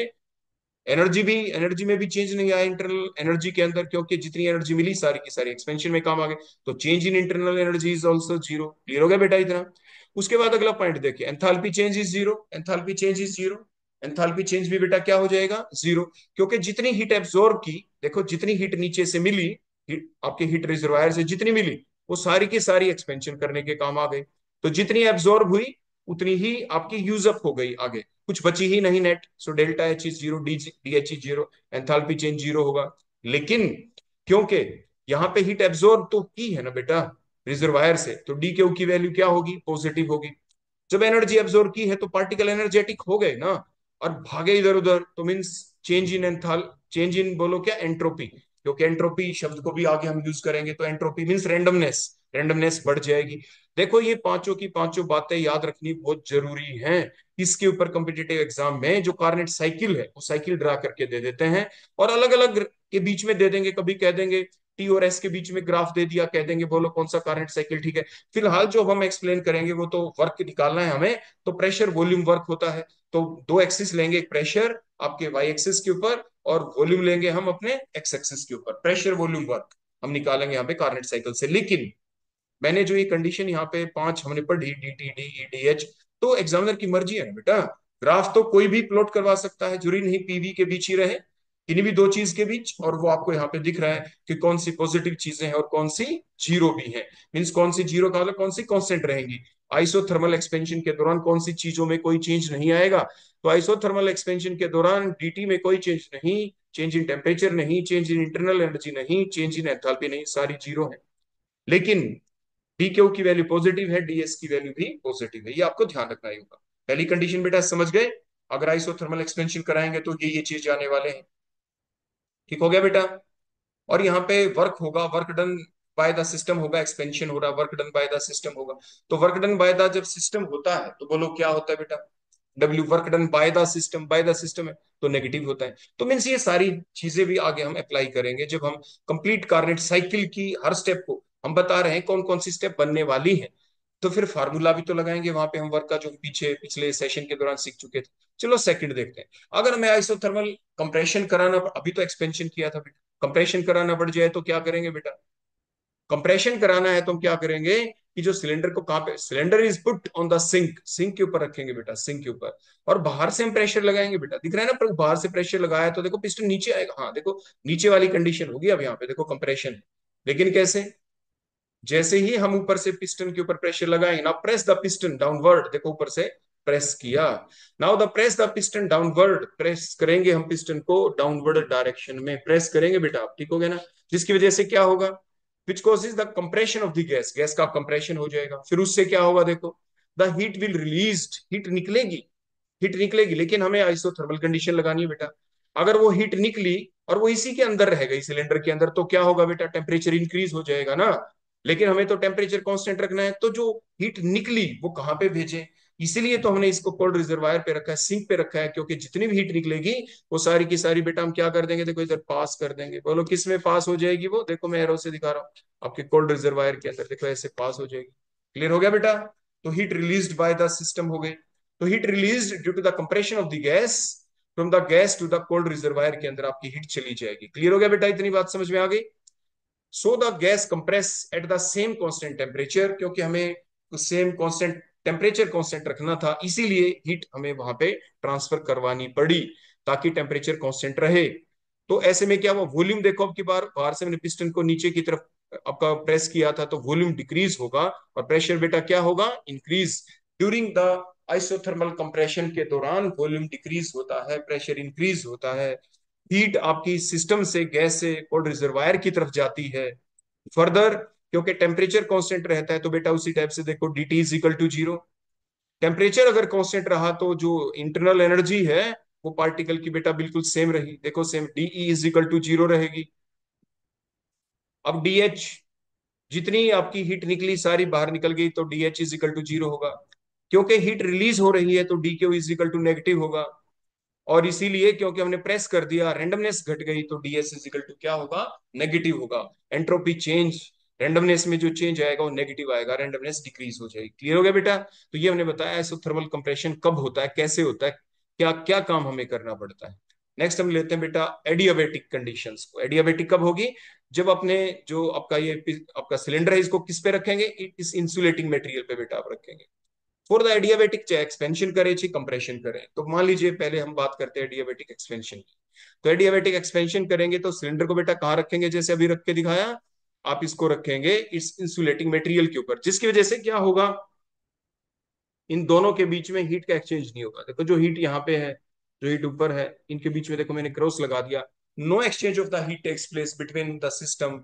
एनर्जी में भी चेंज नहीं आया इंटरनल एनर्जी के अंदर, क्योंकि जितनी एनर्जी मिली सारी की सारी एक्सपेंशन में काम आ गई, तो change in internal energy is also zero. Clear हो गया बेटा इतना? उसके बाद अगला पॉइंट देखिए, enthalpy change is zero, enthalpy change is zero, enthalpy change भी बेटा क्या हो जाएगा, जीरो। क्योंकि जितनी हीट एब्जॉर्ब की, देखो जितनी हीट नीचे से मिली, आपके हीट रिजर्वायर से जितनी मिली, वो सारी की सारी एक्सपेंशन करने के काम आ गई। तो जितनी एब्जॉर्ब हुई उतनी ही आपकी यूजअप हो गई, आगे कुछ बची ही नहीं net. So delta H is zero, D H is zero, enthalpy change zero होगा। लेकिन क्योंकि यहाँ पे हीट एब्जॉर्ब तो की है ना बेटा रिजर्वायर से, तो डी क्यू की वैल्यू क्या होगी, पॉजिटिव होगी। जब एनर्जी एब्जॉर्ब की है तो पार्टिकल एनर्जेटिक हो गए ना, और भागे इधर उधर, तो means change in enthalpy, change in बोलो क्या, एंट्रोपी। क्योंकि एंट्रोपी शब्द को भी आगे हम यूज करेंगे, तो एंट्रोपी मीन्स रेंडमनेस, रेंडमनेस बढ़ जाएगी। देखो ये पांचों की पांचों बातें याद रखनी बहुत जरूरी हैं। इसके ऊपर कॉम्पिटिटिव एग्जाम में जो कार्नेट साइकिल है वो साइकिल ड्रा करके दे देते हैं, और अलग अलग के बीच में दे देंगे, कभी कह देंगे टी और एस के बीच में ग्राफ दे दिया, कह देंगे बोलो कौन सा कार्नेट साइकिल ठीक है। फिलहाल जो हम एक्सप्लेन करेंगे वो तो वर्क निकालना है हमें, तो प्रेशर वॉल्यूम वर्क होता है। तो दो एक्सिस लेंगे, एक प्रेशर आपके वाई एक्सिस के ऊपर, और वॉल्यूम लेंगे हम अपने एक्स एक्सिस के ऊपर। प्रेशर वॉल्यूम वर्क हम निकालेंगे यहाँ पे कार्नेट साइकिल से। लेकिन मैंने जो ये कंडीशन यहाँ पे पांच हमने पढ़ी, D T D E D H, तो एग्जामिनर की मर्जी है ना बेटा, ग्राफ तो कोई भी प्लॉट करवा सकता है, जरूरी नहीं पीवी के बीच ही रहे, किन्हीं भी दो चीज के बीच। और वो आपको यहाँ पे दिख रहा है कि कौन सी पॉजिटिव चीजें हैं और कौन सी जीरो भी है। मीन्स कौन सी जीरो का मतलब कौन सी कांस्टेंट रहेंगी। आइसोथर्मल एक्सपेंशन के दौरान कौन सी चीजों में कोई चेंज नहीं आएगा, तो आइसोथर्मल एक्सपेंशन के दौरान डीटी में कोई चेंज नहीं, चेंज इन टेम्परेचर नहीं, चेंज इन इंटरनल एनर्जी नहीं, चेंज इन एंथैल्पी नहीं, सारी जीरो है। लेकिन डी क्यू की वैल्यू पॉजिटिव है, डीएस की वैल्यू भी पॉजिटिव है, ये आपको ध्यान रखना ही होगा। पहली कंडीशन बेटा समझ गए, अगर आइसोथर्मल एक्सपेंशन कराएंगे तो ये चीज आने वाले हैं। ठीक हो गया बेटा? और यहाँ पे वर्क होगा, work done by the system होगा, एक्सपेंशन हो रहा, work done by the system होगा। तो वर्क डन बाय द जब सिस्टम होता है तो बोलो क्या होता है बेटा, W work done by the system है, तो नेगेटिव होता है। तो मीन्स ये सारी चीजें भी आगे हम अप्लाई करेंगे जब हम कंप्लीट कार्नेट साइकिल की हर स्टेप को हम बता रहे हैं कौन कौन सी स्टेप बनने वाली है। तो फिर फार्मूला भी तो लगाएंगे वहां पे हम वर्क का, जो पीछे पिछले सेशन के दौरान सीख चुके थे। चलो सेकंड देखते हैं। अगर हमें आइसोथर्मल कंप्रेशन कराना, अभी तो एक्सपेंशन किया था बेटा, कंप्रेशन कराना पड़ जाए तो क्या करेंगे बेटा, कंप्रेशन कराना है तो हम क्या करेंगे कि जो सिलेंडर को कहाँ पे, cylinder is put on the sink, sink के ऊपर रखेंगे बेटा, सिंक के ऊपर, और बाहर से हम प्रेशर लगाएंगे बेटा। दिख रहा है ना, पर बाहर से प्रेशर लगाया तो देखो पिस्टन नीचे आएगा, हाँ देखो नीचे वाली कंडीशन होगी। अब यहाँ पे देखो कंप्रेशन, लेकिन कैसे, जैसे ही हम ऊपर से पिस्टन के ऊपर प्रेशर लगाएंगे ना, प्रेस द पिस्टन डाउनवर्ड, देखो ऊपर से प्रेस किया, now the press the piston downward, press करेंगे हम पिस्टन को डाउनवर्ड डायरेक्शन में प्रेस करेंगे बेटा आप, ठीक हो गया ना। जिसकी वजह से क्या होगा, which causes the compression of the gas, gas का कंप्रेशन हो जाएगा। फिर उससे क्या होगा देखो, the heat will released, heat निकलेगी, हीट निकलेगी, लेकिन हमें आइसोथर्मल कंडीशन लगानी है बेटा। अगर वो हीट निकली और वो इसी के अंदर रह गई सिलेंडर के अंदर, तो क्या होगा बेटा, टेम्परेचर इंक्रीज हो जाएगा ना। लेकिन हमें तो टेम्परेचर कांस्टेंट रखना है, तो जो हीट निकली वो कहाँ पे भेजे, इसीलिए तो हमने इसको कोल्ड रिजर्वायर पे रखा है, सिंक पे रखा है, क्योंकि जितनी भी हीट निकलेगी वो सारी की सारी बेटा हम क्या कर देंगे, देखो इधर पास कर देंगे। बोलो किस में पास हो जाएगी वो, देखो मैं एरो से दिखा रहा हूँ, आपके कोल्ड रिजर्वायर के अंदर देखो ऐसे पास हो जाएगी। क्लियर हो गया बेटा? तो heat released by the system हो गई, तो heat release due to the compression of the gas from the gas to the cold reservoir के अंदर आपकी हीट चली जाएगी। क्लियर हो गया बेटा, इतनी बात समझ में आ गई? So the gas compress at the same constant temperature, क्योंकि हमें सेम कांस्टेंट टेम्परेचर कांस्टेंट रखना था, इसीलिए हीट हमें वहां पे ट्रांसफर करवानी पड़ी, ताकि टेम्परेचर कांस्टेंट रहे। तो ऐसे में क्या हुआ, वॉल्यूम देखो, अब की बार बाहर से मैंने पिस्टन को नीचे की तरफ आपका प्रेस किया था, तो वॉल्यूम डिक्रीज होगा, और प्रेशर बेटा क्या होगा, increase. During the isothermal compression के दौरान वॉल्यूम डिक्रीज होता है, प्रेशर इंक्रीज होता है, हीट आपकी सिस्टम से, गैस से कोल्ड रिजर्वायर की तरफ जाती है। फर्दर क्योंकि टेम्परेचर कांस्टेंट रहता है, तो बेटा उसी टाइप से देखो, D T is equal to zero. Temperature अगर कांस्टेंट रहा तो जो इंटरनल एनर्जी है वो पार्टिकल की बेटा बिल्कुल सेम रही, देखो same, DE is equal to zero रहेगी। अब डी एच, जितनी आपकी हीट निकली सारी बाहर निकल गई तो D H is equal to zero होगा। क्योंकि हीट रिलीज हो रही है तो D Q is equal to negative होगा। और इसीलिए क्योंकि हमने प्रेस कर दिया, रेंडमनेस घट गई, तो डीएस इज इक्वल टू क्या होगा, नेगेटिव होगा। एंट्रोपी चेंज, रेंडमनेस में जो चेंज आएगा वो नेगेटिव आएगा, रेंडमनेस डिक्रीज हो जाएगी। क्लियर हो गया बेटा? तो ये हमने बताया आइसोथर्मल कंप्रेशन कब होता है, कैसे होता है, क्या क्या काम हमें करना पड़ता है। नेक्स्ट हम लेते हैं बेटा एडियाबेटिक कंडीशंस को। एडियाबेटिक कब होगी? जब अपने जो आपका ये आपका सिलेंडर है इसको किस पे रखेंगे, इस इंसुलेटिंग मटेरियल पे बेटा आप रखेंगे। फॉर द एडियाबेटिक चाहे एक्सपेंशन करें चाहे कंप्रेशन करें। तो मान लीजिए पहले हम बात करते हैं एडियाबेटिक एक्सपेंशन की। तो एडियाबेटिक एक्सपेंशन करेंगे तो सिलेंडर को बेटा कहाँ रखेंगे, जैसे अभी रख के दिखाया, आप इसको रखेंगे इस इंसुलेटिंग मटेरियल के ऊपर, जिसकी वजह से क्या होगा, इन दोनों के बीच में हीट का एक्सचेंज नहीं होगा। देखो जो हीट यहाँ पे है, जो हीट ऊपर है, इनके बीच में देखो मैंने क्रॉस लगा दिया। No exchange of the heat takes place between the system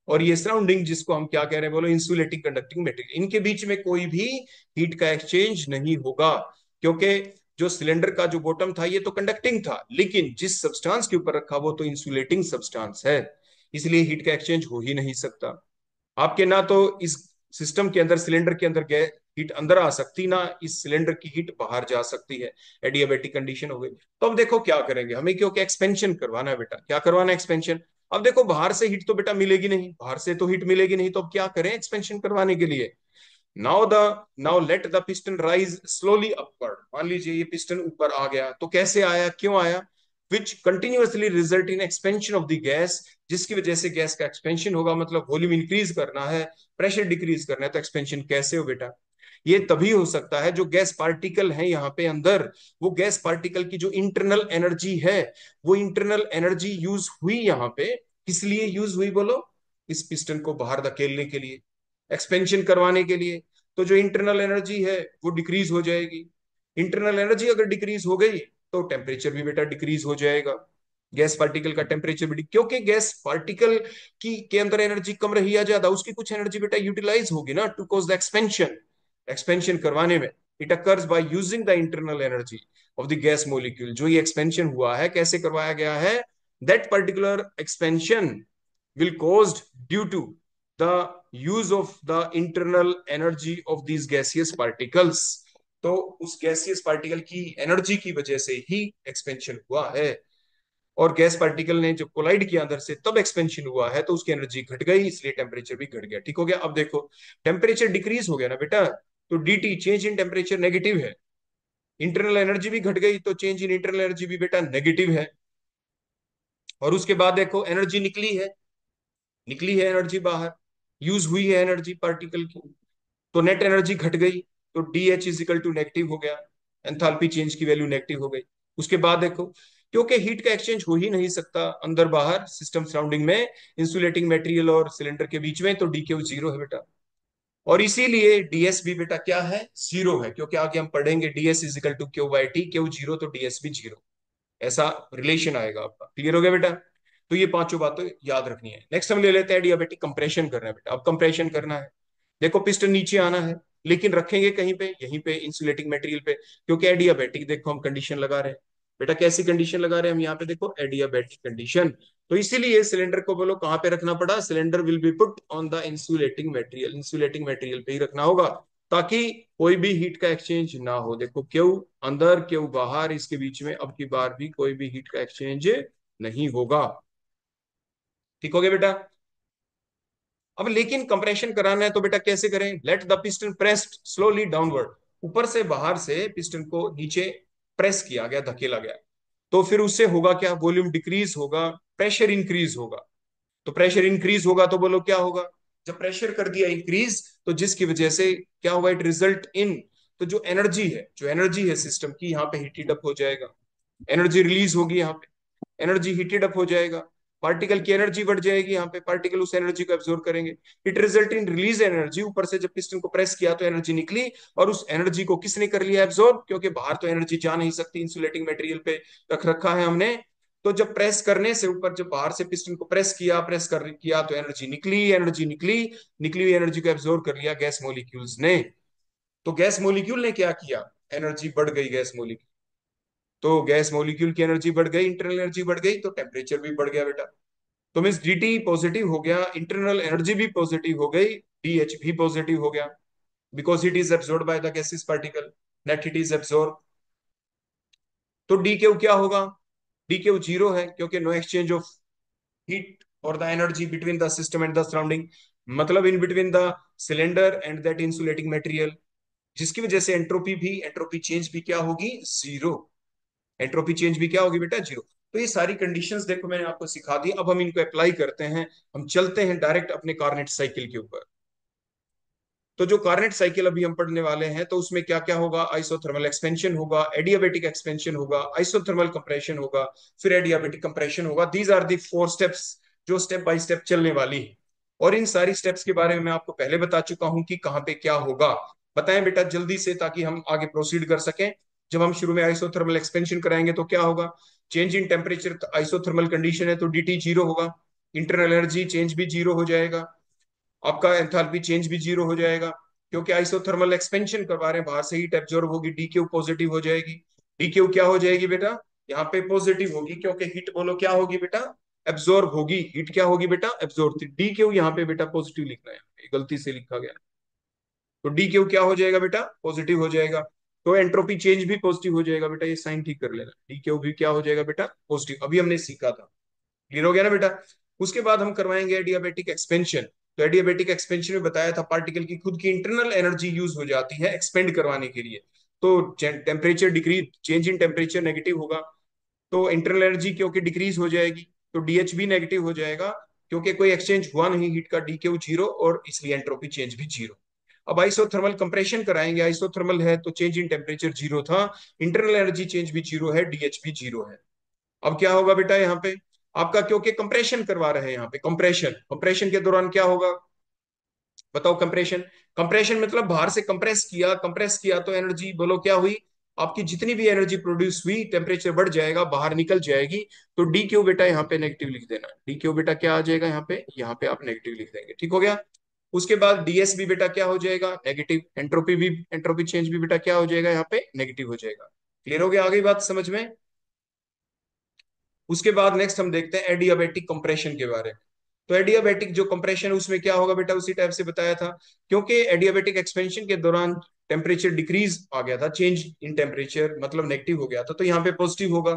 और ये सराउंडिंग, जिसको हम क्या कह रहे हैं, बोलो इंसुलेटिंग कंडक्टिंग मटेरियल, इनके बीच में कोई भी हीट का एक्सचेंज नहीं होगा। क्योंकि जो सिलेंडर का जो बॉटम था ये तो कंडक्टिंग था, लेकिन जिस सब्सटेंस के ऊपर रखा वो तो इंसुलेटिंग सब्सटेंस है, इसलिए हीट का एक्सचेंज हो ही नहीं सकता। आपके ना तो इस सिस्टम के अंदर, सिलेंडर के अंदर गैस हीट अंदर आ सकती, ना इस सिलेंडर की हीट बाहर जा सकती है। एडियाबेटिक कंडीशन हो गई। तो अब देखो क्या करेंगे हमें, क्योंकि एक्सपेंशन करवाना है बेटा। क्या करवाना है? एक्सपेंशन। अब देखो बाहर से हीट तो बेटा मिलेगी नहीं, बाहर से तो हीट मिलेगी नहीं, तो अब क्या करें एक्सपेंशन करवाने के लिए। Now the now let the piston rise slowly upward. मान लीजिए ये पिस्टन ऊपर आ गया, तो कैसे आया, क्यों आया, which continuously result in expansion of the gas, जिसकी वजह से गैस का एक्सपेंशन होगा, मतलब वॉल्यूम इंक्रीज करना है, प्रेशर डिक्रीज करना है। तो एक्सपेंशन कैसे हो बेटा? ये तभी हो सकता है जो गैस पार्टिकल है यहाँ पे अंदर, वो गैस पार्टिकल की जो इंटरनल एनर्जी है, वो इंटरनल एनर्जी यूज हुई यहाँ पे। किस लिए यूज हुई बोलो? इस पिस्टन को बाहर धकेलने के लिए, एक्सपेंशन करवाने के लिए। तो जो इंटरनल एनर्जी है वो डिक्रीज हो जाएगी। इंटरनल एनर्जी अगर डिक्रीज हो गई तो टेम्परेचर भी बेटा डिक्रीज हो जाएगा। गैस पार्टिकल का टेम्परेचर भी, क्योंकि गैस पार्टिकल की के अंदर एनर्जी कम रही या ज्यादा, उसकी कुछ एनर्जी बेटा यूटिलाइज होगी ना, to cause the expansion. Expansion करवाने में it occurs by using the internal energy of the gas molecule. जो ये एक्सपेंशन हुआ है कैसे करवाया गया है, that particular expansion will caused due to the use of the internal energy of these gaseous particles। तो उस गैसियस पार्टिकल की एनर्जी की वजह से ही एक्सपेंशन हुआ है। और गैस पार्टिकल ने जब कोलाइड किया अंदर से तब एक्सपेंशन हुआ है, तो उसकी एनर्जी घट गई, इसलिए टेम्परेचर भी घट गया। ठीक हो गया? अब देखो टेम्परेचर डिक्रीज हो गया ना बेटा, तो DT change in temperature negative है। इंटरनल एनर्जी भी घट गई तो चेंज इन इंटरनल एनर्जी भी बेटा नेगेटिव है। और उसके बाद देखो एनर्जी निकली है एनर्जी बाहर, यूज हुई है एनर्जी पार्टिकल की, तो नेट एनर्जी घट गई, तो D H is equal to negative हो गया, एंथैल्पी चेंज की वैल्यू नेगेटिव हो गई। उसके बाद देखो क्योंकि हीट का एक्सचेंज हो ही नहीं सकता अंदर बाहर सिस्टम सराउंडिंग में, इंसुलेटिंग मटेरियल और सिलेंडर के बीच में, तो डी क्यू जीरो है बेटा। और इसीलिए डीएस भी बेटा क्या है, जीरो है, क्योंकि आगे हम पढ़ेंगे DS is equal to Q by T, Q zero तो डीएस भी जीरो, ऐसा रिलेशन आएगा आपका। क्लियर हो गया बेटा? तो ये पांचों बातें याद रखनी है। नेक्स्ट हम ले लेते हैं एडियाबेटिक कंप्रेशन करना है बेटा। अब कंप्रेशन करना है, देखो पिस्टन नीचे आना है, लेकिन रखेंगे कहीं पे, यहीं पे इंसुलेटिंग मटेरियल पे, क्योंकि एडियाबेटिक देखो हम कंडीशन लगा रहे हैं बेटा। कैसी कंडीशन लगा रहे हैं हम यहाँ पे, देखो एडियाबेटिक कंडीशन। तो इसीलिए सिलेंडर को बोलो कहां पे रखना पड़ा, cylinder will be put on the insulating material, insulating material पे ही रखना होगा, ताकि कोई भी हीट का एक्सचेंज ना हो। देखो क्यों अंदर क्यों बाहर, इसके बीच में अब की बार भी कोई भी हीट का एक्सचेंज नहीं होगा। ठीक हो गया बेटा? अब लेकिन कंप्रेशन कराना है तो बेटा कैसे करें, let the piston pressed slowly downward. ऊपर से बाहर से पिस्टन को नीचे प्रेस किया गया, धकेला गया, तो फिर उससे होगा क्या, वॉल्यूम डिक्रीज होगा, प्रेशर इंक्रीज होगा। तो प्रेशर इंक्रीज होगा तो बोलो क्या होगा, जब प्रेशर कर दिया इंक्रीज, तो जिसकी वजह से क्या होगा, इट रिजल्ट इन, तो जो एनर्जी है सिस्टम की, यहाँ पे हीटेड अप हो जाएगा, एनर्जी रिलीज होगी यहाँ पे, एनर्जी हीटेड अप हो जाएगा, पार्टिकल की एनर्जी बढ़ जाएगी यहाँ पे, पार्टिकल उस एनर्जी को एब्जॉर्ब करेंगे, it result in release energy. ऊपर से जब पिस्टन को प्रेस किया तो एनर्जी निकली, और उस एनर्जी को किसने कर लिया एब्जॉर्ब, क्योंकि बाहर तो एनर्जी जा नहीं सकती, इंसुलेटिंग मटेरियल पे रख रखा है हमने। तो जब प्रेस करने से ऊपर, जब बाहर से पिस्टन को प्रेस किया तो एनर्जी निकली हुई एनर्जी को एब्जॉर्ब कर लिया गैस मोलिक्यूल्स ने। तो गैस मोलिक्यूल ने क्या किया, एनर्जी बढ़ गई गैस मोलिक्यूल, तो गैस मॉलिक्यूल की एनर्जी बढ़ गई, इंटरनल एनर्जी बढ़ गई, तो टेम्परेचर भी बढ़ गया बेटा। तो मीन्स dt पॉजिटिव हो गया, इंटरनल एनर्जी भी पॉजिटिव हो गई, dh भी पॉजिटिव हो गया, because it is absorbed by the gases particle, net it is absorb. तो डी क्यू क्या होगा? डी क्यू जीरो है, क्योंकि नो एक्सचेंज ऑफ हीट और the energy between the system and the surrounding, मतलब in between the cylinder and that insulating material, जिसकी वजह से एंट्रोपी चेंज भी क्या होगी? जीरो। एंट्रोपी चेंज भी क्या होगी बेटा? जीरो। तो ये सारी कंडीशंस देखो मैंने आपको सिखा दी, अब हम इनको अप्लाई करते हैं। हम चलते हैं डायरेक्ट अपने कार्नेट साइकिल के ऊपर। तो जो कार्नेट साइकिल अभी हम पढ़ने वाले हैं, तो उसमें क्या क्या होगा? आइसोथर्मल एक्सपेंशन होगा, एडियाबेटिक एक्सपेंशन होगा, आइसोथर्मल कंप्रेशन होगा, फिर एडियाबेटिक कंप्रेशन होगा। दीज आर दी 4 स्टेप्स जो स्टेप बाय स्टेप चलने वाली है। और इन सारी स्टेप्स के बारे में मैं आपको पहले बता चुका हूं कि कहां पे क्या होगा। बताएं बेटा जल्दी से, ताकि हम आगे प्रोसीड कर सकें। जब हम शुरू में आइसोथर्मल एक्सपेंशन कराएंगे तो क्या होगा? Change in temperature, isothermal condition है तो dt जीरो होगा, इंटरनल एनर्जी चेंज भी जीरो हो जाएगा, आपका एंथैल्पी चेंज भी जीरो हो जाएगा, क्योंकि आइसोथर्मल एक्सपेंशन करवा रहे हैं, बाहर से हीट एब्जॉर्ब होगी, डी क्यू पॉजिटिव हो जाएगी। डी क्यू क्या हो जाएगी बेटा? यहाँ पे पॉजिटिव होगी, क्योंकि हीट बोलो क्या होगी बेटा? एब्जॉर्ब होगी। हीट क्या होगी बेटा? एब्जॉर्ब। डी क्यू यहाँ पे बेटा पॉजिटिव लिखना है, गलती से लिखा गया। तो डी क्यू क्या हो जाएगा बेटा? पॉजिटिव हो जाएगा। तो एंट्रोपी चेंज भी पॉजिटिव हो जाएगा बेटा, ये साइन ठीक कर लेना। डी क्यू भी क्या हो जाएगा बेटा? पॉजिटिव। अभी हमने सीखा था, क्लियर हो गया ना बेटा? उसके बाद हम करवाएंगे एडियाबेटिक एक्सपेंशन। तो एडियाबेटिक एक्सपेंशन में बताया था पार्टिकल की खुद की इंटरनल एनर्जी यूज हो जाती है एक्सपेंड करवाने के लिए। तो temperature decrease, change in temperature negative होगा, तो इंटरनल एनर्जी क्योंकि डिक्रीज हो जाएगी, तो डीएच भी नेगेटिव हो जाएगा, क्योंकि कोई एक्सचेंज हुआ नहीं हीट का, डी क्यू जीरो, और इसलिए एंट्रोपी चेंज भी जीरो। अब आइसोथर्मल कंप्रेशन कराएंगे, आइसोथर्मल है तो चेंज इन टेम्परेचर जीरो था, इंटरनल एनर्जी चेंज भी जीरो है, डीएच भी जीरो है। अब क्या होगा बेटा यहाँ पे? आपका क्योंकि कंप्रेशन करवा रहे हैं यहाँ पे, कंप्रेशन, कंप्रेशन के दौरान क्या होगा? बताओ। कंप्रेशन, कंप्रेशन मतलब बाहर से कंप्रेस किया तो एनर्जी बोलो क्या हुई? आपकी जितनी भी एनर्जी प्रोड्यूस हुई, टेम्परेचर बढ़ जाएगा, बाहर निकल जाएगी। तो डी क्यू बेटा यहाँ पे नेगेटिव लिख देना। डी क्यू बेटा क्या आ जाएगा यहाँ पे आप नेगेटिव लिख देंगे, ठीक हो गया? उसके बाद डीएस भी बेटा क्या हो जाएगा? नेगेटिव। एंट्रोपी भी, एंट्रोपी चेंज भी बेटा क्या हो जाएगा? यहाँ पे नेगेटिव हो जाएगा। क्लियर हो गया? आ गई बात समझ में? उसके बाद नेक्स्ट हम देखते हैं एडियाबेटिक कंप्रेशन के बारे में। तो एडियाबेटिक जो कंप्रेशन, उसमें क्या होगा बेटा? उसी टाइप से बताया था, क्योंकि एडियाबेटिक एक्सपेंशन के दौरान टेम्परेचर डिक्रीज आ गया था, चेंज इन टेम्परेचर मतलब नेगेटिव हो गया था, तो यहाँ पे पॉजिटिव होगा।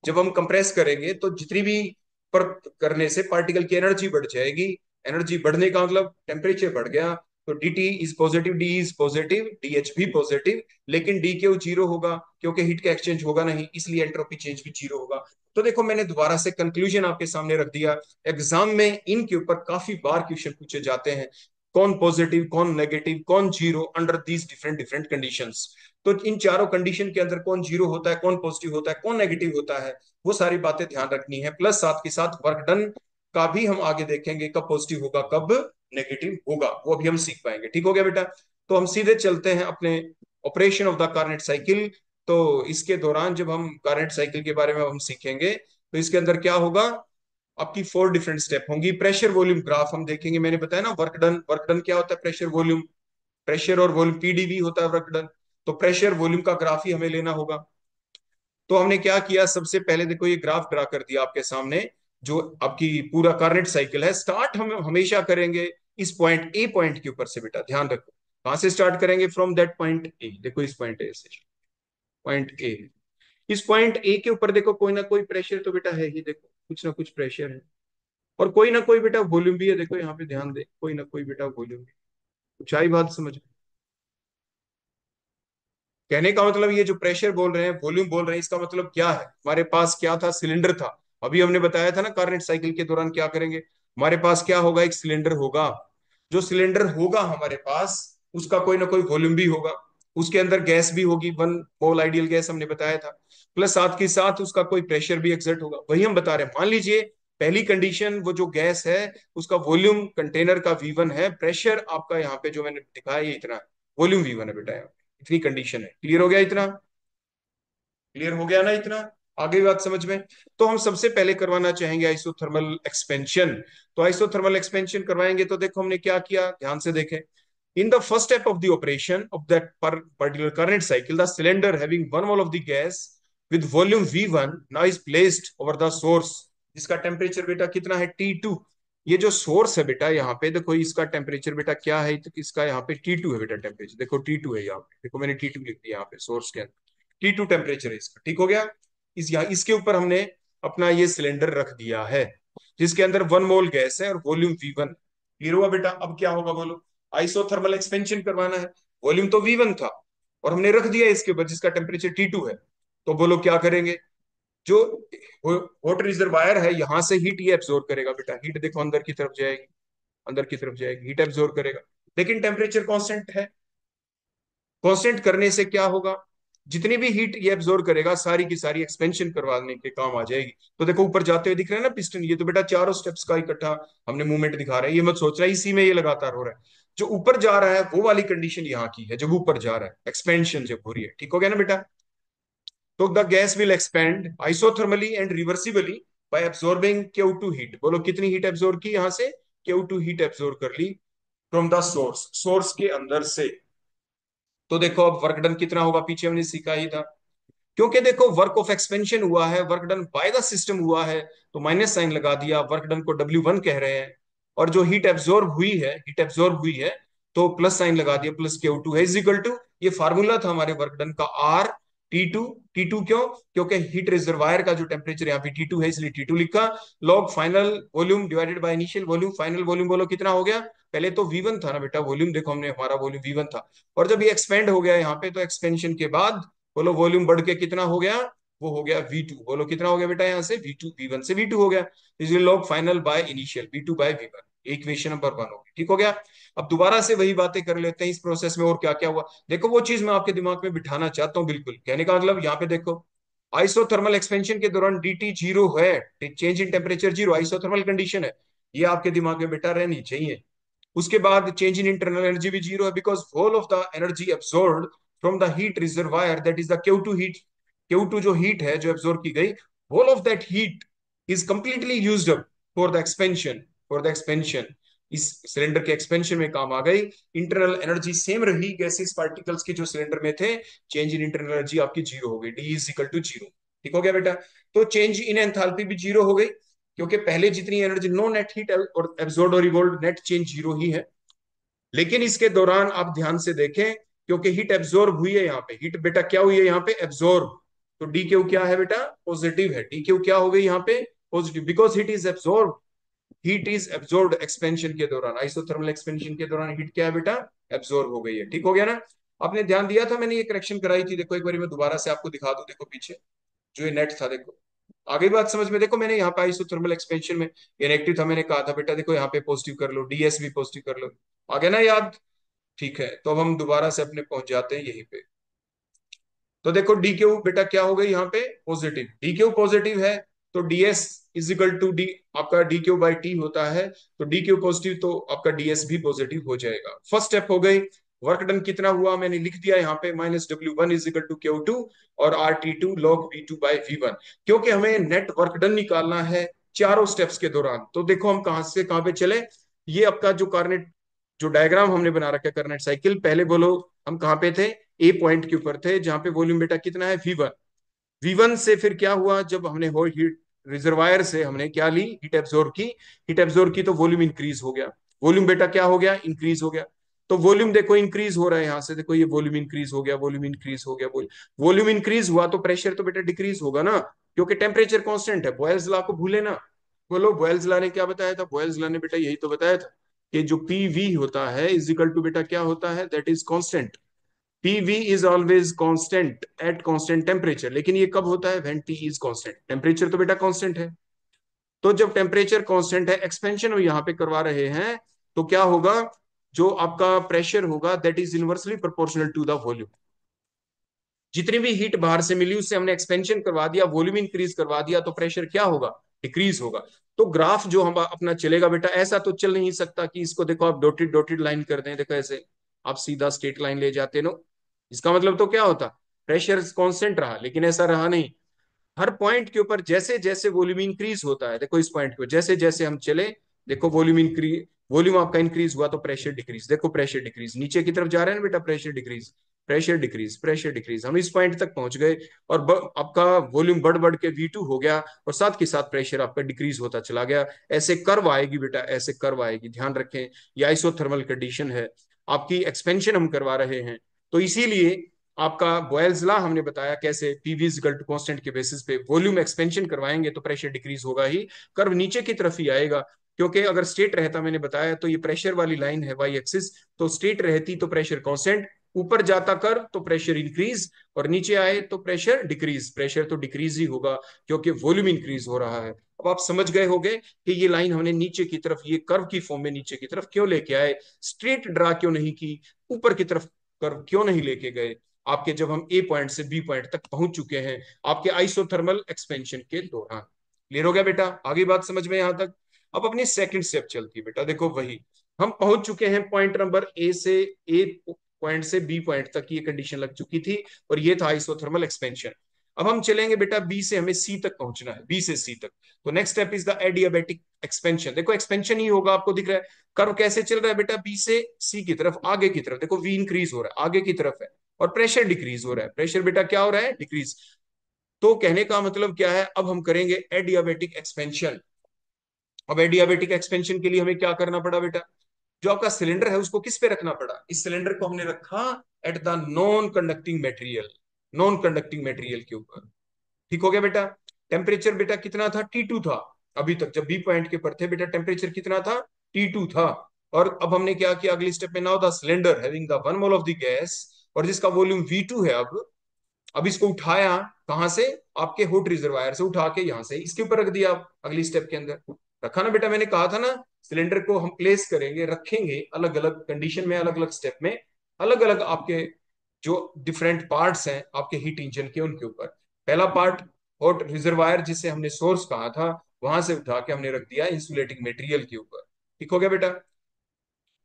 जब हम कंप्रेस करेंगे तो जितनी भी पर करने से पार्टिकल की एनर्जी बढ़ जाएगी। एनर्जी बढ़ने का मतलब टेम्परेचर बढ़ गया, तो D T is positive, D is positive, D H भी पॉजिटिव, लेकिन डी क्यू जीरो होगा, क्योंकि हीट का एक्सचेंज होगा नहीं, इसलिए एंट्रोपी चेंज भी जीरो होगा। तो देखो मैंने दोबारा से कंक्लूजन आपके सामने रख दिया। एग्जाम में इनके ऊपर काफी बार क्वेश्चन पूछे जाते हैं, कौन पॉजिटिव, कौन नेगेटिव, कौन zero under these different different conditions. तो इन चारों कंडीशन के अंदर कौन जीरो होता है, कौन पॉजिटिव होता है, कौन नेगेटिव होता है, वो सारी बातें ध्यान रखनी है। प्लस साथ के साथ वर्क डन का भी हम आगे देखेंगे, कब पॉजिटिव होगा कब नेगेटिव होगा, वो भी हम सीख पाएंगे। ठीक हो गया बेटा? तो हम सीधे चलते हैं अपने operation of the Carnot cycle. तो इसके दौरान जब हम कार्नेट साइकिल के बारे में हम सीखेंगे, तो इसके अंदर क्या होगा? आपकी 4 डिफरेंट स्टेप होंगी। प्रेशर वॉल्यूम ग्राफ हम देखेंगे, मैंने बताया ना वर्क डन, वर्क डन क्या होता है? प्रेशर वॉल्यूम, प्रेशर और वॉल्यूम पीडीवी होता है वर्क डन। तो प्रेशर वॉल्यूम का ग्राफ ही हमें लेना होगा। तो हमने क्या किया, सबसे पहले देखो ये ग्राफ ड्रा कर दिया आपके सामने, जो आपकी पूरा कार्नेट साइकिल है। स्टार्ट हम हमेशा करेंगे इस पॉइंट ए, पॉइंट के ऊपर से बेटा, ध्यान रखो। कहां से स्टार्ट करेंगे? From that point A. देखो इस पॉइंट ए से, पॉइंट ए, इस पॉइंट ए के ऊपर देखो कोई ना कोई प्रेशर तो बेटा है ही, देखो कुछ ना कुछ प्रेशर है, और कोई ना कोई बेटा वॉल्यूम भी है। देखो यहाँ पे ध्यान दे, कोई ना कोई बेटा वॉल्यूम भी। कुछ आई बात समझ? कहने का मतलब ये जो प्रेशर बोल रहे हैं, वॉल्यूम बोल रहे हैं, इसका मतलब क्या है? हमारे पास क्या था? सिलेंडर था। अभी हमने बताया था ना कार्नेट साइकिल के दौरान क्या करेंगे, हमारे पास क्या होगा? एक सिलेंडर होगा। जो सिलेंडर होगा हमारे पास, उसका कोई ना कोई वॉल्यूम भी होगा, उसके अंदर गैस भी होगी, वन मोल आइडियल गैस हमने बताया था, प्लस साथ के साथ उसका कोई प्रेशर भी एक्सर्ट होगा। वही हम बता रहे हैं। मान लीजिए पहली कंडीशन, वो जो गैस है उसका वॉल्यूम कंटेनर का V1 है, प्रेशर आपका यहाँ पे जो मैंने दिखाया ये इतना, वॉल्यूम V1 है बेटा, इतनी कंडीशन है। क्लियर हो गया इतना? क्लियर हो गया ना इतना? आगे बात समझ में? तो हम सबसे पहले करवाना चाहेंगे आइसोथर्मल एक्सपेंशन। तो आइसोथर्मल एक्सपेंशन करवाएंगे तो देखो हमने क्या किया, ध्यान से देखें। In the first step of the operation of that particular current cycle, the cylinder having one mole of the gas with volume V1 now is placed over the source. जिसका टेम्परेचर बेटा कितना है T2। ये जो source है बेटा यहाँ पे देखो, इसका टेम्परेचर बेटा क्या है, तो इसका यहाँ पे T2 है बेटा टेम्परेचर, देखो T2 है यहाँ पे, देखो मैंने T2 लिख दिया यहाँ पे सोर्स के अंदर, T2 टेम्परेचर है इसका, ठीक हो गया। यहाँ इसके ऊपर हमने अपना ये सिलेंडर रख दिया है, जिसके अंदर 1 मोल गैस है और वॉल्यूम V1। क्लियर हुआ बेटा? अब क्या होगा बोलो, आइसोथर्मल एक्सपेंशन करवाना है, वॉल्यूम तो V1 था और हमने रख दिया इसके ऊपर जिसका टेम्परेचर T2 है। तो बोलो क्या करेंगे, जो वाटर रिजर्वायर है यहां से हीट ये एब्जॉर्ब करेगा बेटा, हीट देखो अंदर की तरफ जाएगी, अंदर की तरफ जाएगी, हीट एब्जॉर्ब करेगा, लेकिन टेम्परेचर कांस्टेंट है। कांस्टेंट करने से क्या होगा, जितनी भी हीट ये एब्जॉर्ब करेगा सारी की सारी एक्सपेंशन करवाने के काम आ जाएगी। तो देखो ऊपर जाते हुए दिख रहे हैं ना पिस्टन, ये तो बेटा चारों स्टेप्स का इकट्ठा हमने मूवमेंट दिखा रहा है, ये मत सोच रहा है इसी में ये लगातार हो रहा है। जो ऊपर जा रहा है वो वाली कंडीशन यहाँ की है, जब ऊपर जा रहा है एक्सपेंशन जब हो रही है, ठीक हो गया ना बेटा। तो the gas will expand isothermally and reversibly by absorbing Q2 heat. बोलो कितनी हीट एब्सॉर्ब की यहां से, Q2 हीट एब्सॉर्ब कर ली फ्रॉम द सोर्स, सोर्स के अंदर से। तो देखो अब वर्क डन कितना होगा, पीछे हमने सीखा ही था, क्योंकि देखो वर्क ऑफ एक्सपेंशन हुआ है, work done by the system हुआ है, तो माइनस साइन लगा दिया, वर्क डन को W1 कह रहे हैं। और जो हीट एब्जॉर्ब हुई है, हीट एब्जॉर्ब हुई है, तो प्लस साइन लगा दिया, प्लस Q2 है इज इक्वल टू, ये फार्मूला था हमारे वर्क डन का, आर T2। T2 क्यों, क्योंकि हीट रिजर्वायर का जो टेम्परेचर यहाँ पे T2 है इसलिए T2 लिखा, log final volume divided by initial volume, final volume बोलो कितना हो गया, पहले तो V1 था ना बेटा वॉल्यूम, देखो हमने हमारा वॉल्यूम V1 था, और जब ये एक्सपेंड हो गया यहाँ पे तो एक्सपेंशन के बाद बोलो वॉल्यूम बढ़ के कितना हो गया, वो हो गया V2। बोलो कितना हो गया बेटा यहाँ से V2, V1 से V2 हो गया, इसलिए log final by initial V2 by V1, equation number 1 हो गई, ठीक हो गया। अब दोबारा से वही बातें कर लेते हैं इस प्रोसेस में और क्या क्या हुआ। देखो वो चीज मैं आपके दिमाग में बिठाना चाहता हूँ, बिल्कुल कहने का मतलब यहाँ पे देखो, आइसोथर्मल एक्सपेंशन के दौरान dt जीरो है, change in temperature zero, isothermal condition है, ये आपके दिमाग में बेटा रहनी चाहिए। उसके बाद चेंज इन इंटरनल एनर्जी भी जीरो है, because whole of the energy absorbed from the heat reservoir that is the Q2 heat, Q2 जो हीट है जो एब्सॉर्ब की गई, whole of that heat is completely used up for the expansion, for the expansion, इस cylinder के expansion में काम आ गई। इंटरनल एनर्जी सेम रही गैसेस पार्टिकल्स के जो सिलेंडर में थे, चेंज इन इंटरनल एनर्जी आपकी जीरो हो गई, D is equal to zero, ठीक हो गया बेटा। तो चेंज इन एंथैल्पी भी जीरो हो गई, क्योंकि पहले जितनी एनर्जी नो नेट हीट और एब्जॉर्ब और रिवोल्व, नेट चेंज जीरो ही है। लेकिन इसके दौरान आप ध्यान से देखें, क्योंकि हीट एब्जॉर्ब हुई है यहाँ पे, हीट बेटा क्या हुई है यहाँ पे, एब्जॉर्ब, तो डी क्यू क्या है बेटा, पॉजिटिव है, डी क्यू क्या हो गई यहाँ पे, positive, because heat is absorb, heat is absorb expansion के दौरान, आइसोथर्मल एक्सपेंशन के दौरान हीट क्या है बेटा, एब्जॉर्ब हो गई है, ठीक हो गया ना। आपने ध्यान दिया था मैंने ये करेक्शन कराई थी, देखो एक बार मैं दोबारा से आपको दिखा दूं, देखो पीछे जो ये नेट था, देखो आगे बात समझ में, देखो मैंने यहाँ पे आइसोथर्मल एक्सपेंशन में ये नेगेटिव था, मैंने कहा था बेटा देखो यहाँ पे पॉजिटिव कर लो, डीएस भी पॉजिटिव कर लो, आ गया ना याद। ठीक है, तो अब हम दोबारा से अपने पहुंच जाते हैं यहीं पे। तो देखो डी क्यू बेटा क्या हो गई यहाँ पे, पॉजिटिव, डी क्यू पॉजिटिव है, तो DS is equal to D, आपका डी क्यू बाई टी होता है, तो डी क्यू पॉजिटिव तो आपका डीएस भी पॉजिटिव हो जाएगा। फर्स्ट स्टेप हो गई, वर्क डन कितना हुआ मैंने लिख दिया यहाँ पे, -W1 is equal to Q2 और RT2 log V2 by V1, क्योंकि हमें नेट वर्क डन निकालना है चारों स्टेप्स के दौरान। तो देखो हम कहां से कहां पे चले, ये आपका जो कार्नेट, जो डायग्राम हमने बना रखा है कार्नेट साइकिल, पहले बोलो हम कहां पे थे, ए पॉइंट के ऊपर थे जहां पे वॉल्यूम बेटा कितना है V1, V1 से फिर क्या हुआ, जब हमने हो हीट रिजर्वायर से हमने क्या ली, हीट एब्जॉर्ब की, हीट एब्जॉर्ब की तो वॉल्यूम इंक्रीज हो गया, वॉल्यूम बेटा क्या हो गया, इंक्रीज हो गया। तो वॉल्यूम देखो इंक्रीज हो रहा है, यहां से देखो ये वॉल्यूम इंक्रीज हो गया, वॉल्यूम इंक्रीज हो गया, वॉल्यूम इंक्रीज हुआ तो प्रेशर तो बेटा डिक्रीज होगा ना, क्योंकि टेम्परेचर कांस्टेंट है। बॉयल्स लॉ को भूले ना, बोलो बॉयल्स लॉ ने क्या बताया था, बॉयल्स लॉ ने बेटा यही तो बताया था कि जो पीवी होता है इज इक्वल टू बेटा क्या होता है, that is constant, PV is always constant at constant temperature, लेकिन ये कब होता है, when T is constant, temperature तो बेटा कांस्टेंट है। तो जब टेम्परेचर कांस्टेंट है, एक्सपेंशन हम यहाँ पे करवा रहे हैं, तो क्या होगा, जो आपका प्रेशर होगा that is inversely proportional to the volume, जितनी भी हीट बाहर से मिली उससे हमने एक्सपेंशन करवा दिया, वॉल्यूम इंक्रीज करवा दिया, तो प्रेशर क्या होगा, डिक्रीज होगा। तो ग्राफ जो हम अपना चलेगा बेटा, ऐसा तो चल नहीं सकता कि इसको देखो आप डॉटेड डॉटेड लाइन कर दें, देखो ऐसे आप सीधा स्ट्रेट लाइन ले जाते नो, इसका मतलब तो क्या होता, प्रेशर कांस्टेंट रहा, लेकिन ऐसा रहा नहीं। हर पॉइंट के ऊपर जैसे जैसे वॉल्यूम इंक्रीज होता है, देखो इस पॉइंट पे जैसे जैसे हम चले, देखो वॉल्यूम इंक्रीज, वॉल्यूम आपका इंक्रीज हुआ तो प्रेशर डिक्रीज, देखो प्रेशर डिक्रीज नीचे की तरफ जा रहा है ना बेटा, pressure decrease, pressure decrease, pressure decrease, हम इस पॉइंट तक पहुंच गए और आपका वॉल्यूम बढ़ बढ़ के V2 हो गया और साथ के साथ प्रेशर आपका डिक्रीज होता चला गया। ऐसे कर्व आएगी बेटा, ऐसे कर्व आएगी, ध्यान रखें ये आइसोथर्मल कंडीशन है, आपकी एक्सपेंशन हम करवा रहे हैं। तो इसीलिए आपका बॉयल्स लॉ हमने बताया कैसे, PV is equal to constant के बेसिस पे वॉल्यूम एक्सपेंशन करवाएंगे तो प्रेशर डिक्रीज होगा ही, कर्व नीचे की तरफ ही आएगा। क्योंकि अगर स्ट्रेट रहता, मैंने बताया तो ये प्रेशर वाली लाइन है वाई एक्सिस, तो स्ट्रेट रहती तो प्रेशर कांस्टेंट, ऊपर जाता कर तो प्रेशर इंक्रीज और नीचे आए तो प्रेशर डिक्रीज, प्रेशर तो डिक्रीज ही होगा क्योंकि वॉल्यूम इंक्रीज हो रहा है। अब आप समझ गए होंगे कि ये लाइन हमने नीचे की तरफ ये कर्व की फॉर्म में नीचे की तरफ क्यों लेके आए, स्ट्रेट ड्रा क्यों नहीं की, ऊपर की तरफ कर्व क्यों नहीं लेके गए, आपके जब हम ए पॉइंट से बी पॉइंट तक पहुंच चुके हैं आपके आइसोथर्मल एक्सपेंशन के दौरान। क्लियर हो गया बेटा, आगे बात समझ में यहां तक। अब अपनी सेकंड स्टेप चलती है बेटा, देखो वही हम पहुंच चुके हैं पॉइंट नंबर ए पॉइंट से बी पॉइंट तक ये कंडीशन लग चुकी थी और ये था आइसोथर्मल एक्सपेंशन। अब हम चलेंगे बेटा बी से हमें सी तक पहुंचना है, बी से सी तक। तो next step is the adiabatic expansion, देखो एक्सपेंशन ही होगा, आपको दिख रहा है कर्व कैसे चल रहा है बेटा, बी से सी की तरफ, आगे की तरफ, देखो वी इंक्रीज हो रहा है आगे की तरफ है और प्रेशर डिक्रीज हो रहा है, प्रेशर बेटा क्या हो रहा है, डिक्रीज। तो कहने का मतलब क्या है, अब हम करेंगे एडियाबेटिक एक्सपेंशन। अब एडियाबेटिक एक्सपेंशन के लिए हमें क्या करना पड़ा बेटा, जो आपका सिलेंडर है उसको किस पे रखना पड़ा, इस सिलेंडर को हमने रखा at the non conducting material, non conducting material के ऊपर। ठीक हो गया बेटा। टेम्परेचर बेटा कितना था, T2 था। अभी तक जब बी पॉइंट के पर थे बेटा टेम्परेचर कितना था, T2 था। और अब हमने क्या किया अगली स्टेप में, now the cylinder having the 1 mole of the gas, और जिसका वॉल्यूम V2 है, अब इसको उठाया कहां से, आपके हॉट रिजर्वायर से उठा के यहां से इसके ऊपर रख दिया। आप अगली स्टेप के अंदर रखा ना बेटा, मैंने कहा था ना सिलेंडर को हम प्लेस करेंगे, रखेंगे अलग अलग कंडीशन में, अलग अलग स्टेप में, अलग अलग आपके जो डिफरेंट पार्ट्स हैं आपके हीट इंजन के, उनके ऊपर। पहला पार्ट हॉट रिजर्वायर जिसे हमने सोर्स कहा था, वहां से उठा के हमने रख दिया इंसुलेटिंग मटेरियल के ऊपर। ठीक हो गया बेटा।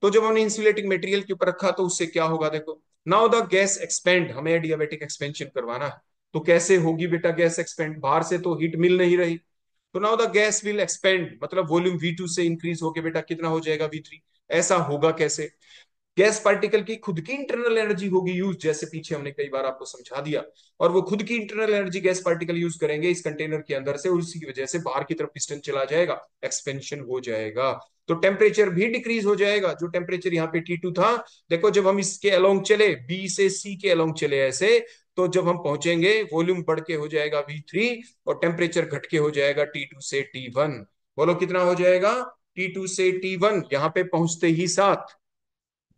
तो जब हमने इंसुलेटिंग मटेरियल के ऊपर रखा तो उससे क्या होगा, देखो नाउ द गैस एक्सपेंड, हमें एडियाबेटिक एक्सपेंशन करवाना है। तो कैसे होगी बेटा गैस एक्सपेंड, बाहर से तो हीट मिल नहीं रही, तो now the gas will expand, मतलब वॉल्यूम V2 से इंक्रीज होके बेटा कितना हो जाएगा, V3। ऐसा होगा कैसे, गैस पार्टिकल की खुद की इंटरनल एनर्जी होगी यूज, जैसे पीछे हमने कई बार आपको समझा दिया, और वो खुद की internal energy gas particle use करेंगे इस कंटेनर के अंदर से, और उसी की वजह से बाहर की तरफ पिस्टन चला जाएगा, एक्सपेंशन हो जाएगा। तो टेम्परेचर भी डिक्रीज हो जाएगा, जो टेम्परेचर यहाँ पे T2 था, देखो जब हम इसके अलोंग चले, बी से सी के अलोंग चले ऐसे, तो जब हम पहुंचेंगे वॉल्यूम बढ़ के हो जाएगा V3 और टेम्परेचर घट के हो जाएगा T2 से T1। बोलो कितना हो जाएगा, T2 से T1, यहाँ पे पहुंचते ही साथ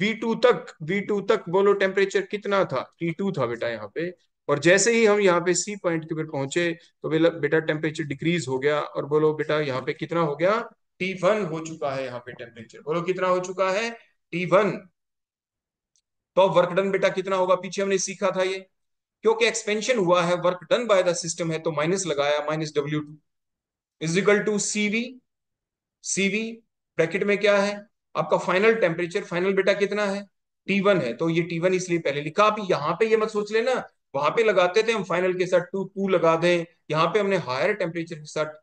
V2 तक बोलो टेम्परेचर कितना था, T2 था बेटा यहाँ पे। और जैसे ही हम यहाँ पे सी पॉइंट के ऊपर पहुंचे तो बेटा टेम्परेचर डिक्रीज हो गया, और बोलो बेटा यहाँ पे कितना हो गया, T1 हो चुका है यहाँ पे टेम्परेचर, बोलो कितना हो चुका है, T1। तो वर्क डन बेटा कितना होगा, पीछे हमने सीखा था ये, क्योंकि एक्सपेंशन हुआ है, work done by the system है, तो माइनस लगाया, minus W2 is equal to CV, CV bracket में क्या है आपका फाइनल टेम्परेचर, फाइनल बेटा कितना है, T1 है, तो ये T1 इसलिए पहले लिखा। आप यहाँ पे ये मत सोच लेना, वहां पे लगाते थे हम फाइनल के साथ टू टू लगा दें, यहाँ पे हमने हायर टेम्परेचर के साथ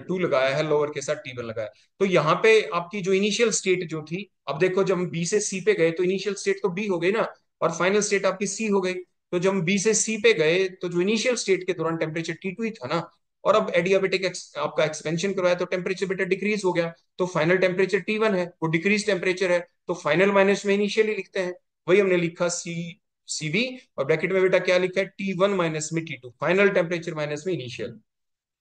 टू लगाया है, लोअर के साथ T1 लगाया। तो यहाँ पे आपकी जो इनिशियल स्टेट जो थी, अब देखो जब हम बी से सी पे गए तो इनिशियल स्टेट तो बी हो गई ना, और फाइनल स्टेट आपकी सी हो गई। तो जब हम बी से सी पे गए तो जो इनिशियल स्टेट के दौरान टेम्परेचर T2 ही था ना, और अब एडियाबेटिक आपका एक्सपेंशन करवाया तो टेम्परेचर बेटा डिक्रीज हो गया, तो फाइनल टेम्परेचर T1 है, वो डिक्रीज टेम्परेचर है, तो फाइनल माइनस में इनिशियली लिखते हैं, वही हमने लिखा CV, और ब्रैकेट में बेटा क्या लिखा है, T1 माइनस में T2, फाइनल टेम्परेचर माइनस में इनिशियल।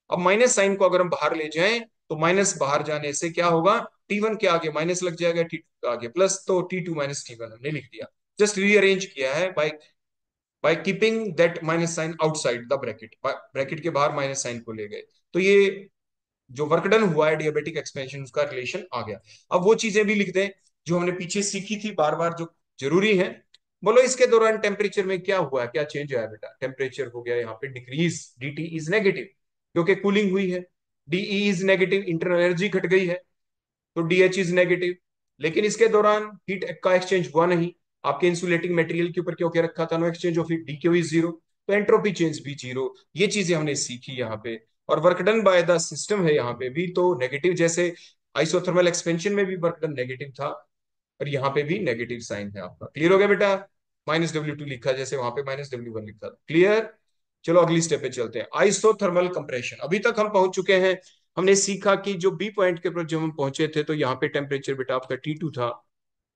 अब माइनस साइन को अगर हम बाहर ले जाएं तो माइनस बाहर जाने से क्या होगा, T1 के आगे माइनस लग जाएगा, T2 के आगे प्लस, तो T2 माइनस T1 हमने लिख दिया, जस्ट रीअरेंज किया है by keeping that minus sign outside the bracket, bracket के बाहर माइनस साइन को ले गए। तो ये जो वर्क डन हुआ है डियाबेटिक एक्सपेंशन, उसका रिलेशन आ गया। अब वो चीजें भी लिख दें जो हमने पीछे सीखी थी बार बार, जो जरूरी है। बोलो इसके दौरान टेम्परेचर में क्या हुआ है, क्या चेंज आया बेटा, टेम्परेचर हो गया यहाँ पे डिक्रीज, DT इज नेगेटिव क्योंकि कूलिंग हुई है, DE is negative, internal energy घट गई है, तो DH इज नेगेटिव। लेकिन इसके दौरान हीट का एक्सचेंज हुआ नहीं, आपके इंसुलेटिंग मटेरियल के ऊपर क्यों क्या रखा था, no exchange of heat, DQ is zero, तो एंट्रोपी चेंज भी जीरो। ये चीजें हमने सीखी यहाँ पे। और work done by the system है यहाँ पे भी तो नेगेटिव, जैसे आइसोथर्मल एक्सपेंशन में भी वर्क डन नेगेटिव था और यहाँ पे भी नेगेटिव साइन है आपका। क्लियर हो गया बेटा? -W2 लिखा जैसे वहां पे -W1 लिखा था। क्लियर? चलो अगली स्टेप पे चलते हैं, आइसोथर्मल कंप्रेशन। अभी तक हम पहुंच चुके हैं, हमने सीखा कि जो बी पॉइंट के ऊपर जब हम पहुंचे थे तो यहाँ पे टेम्परेचर बेटा आपका T2 था,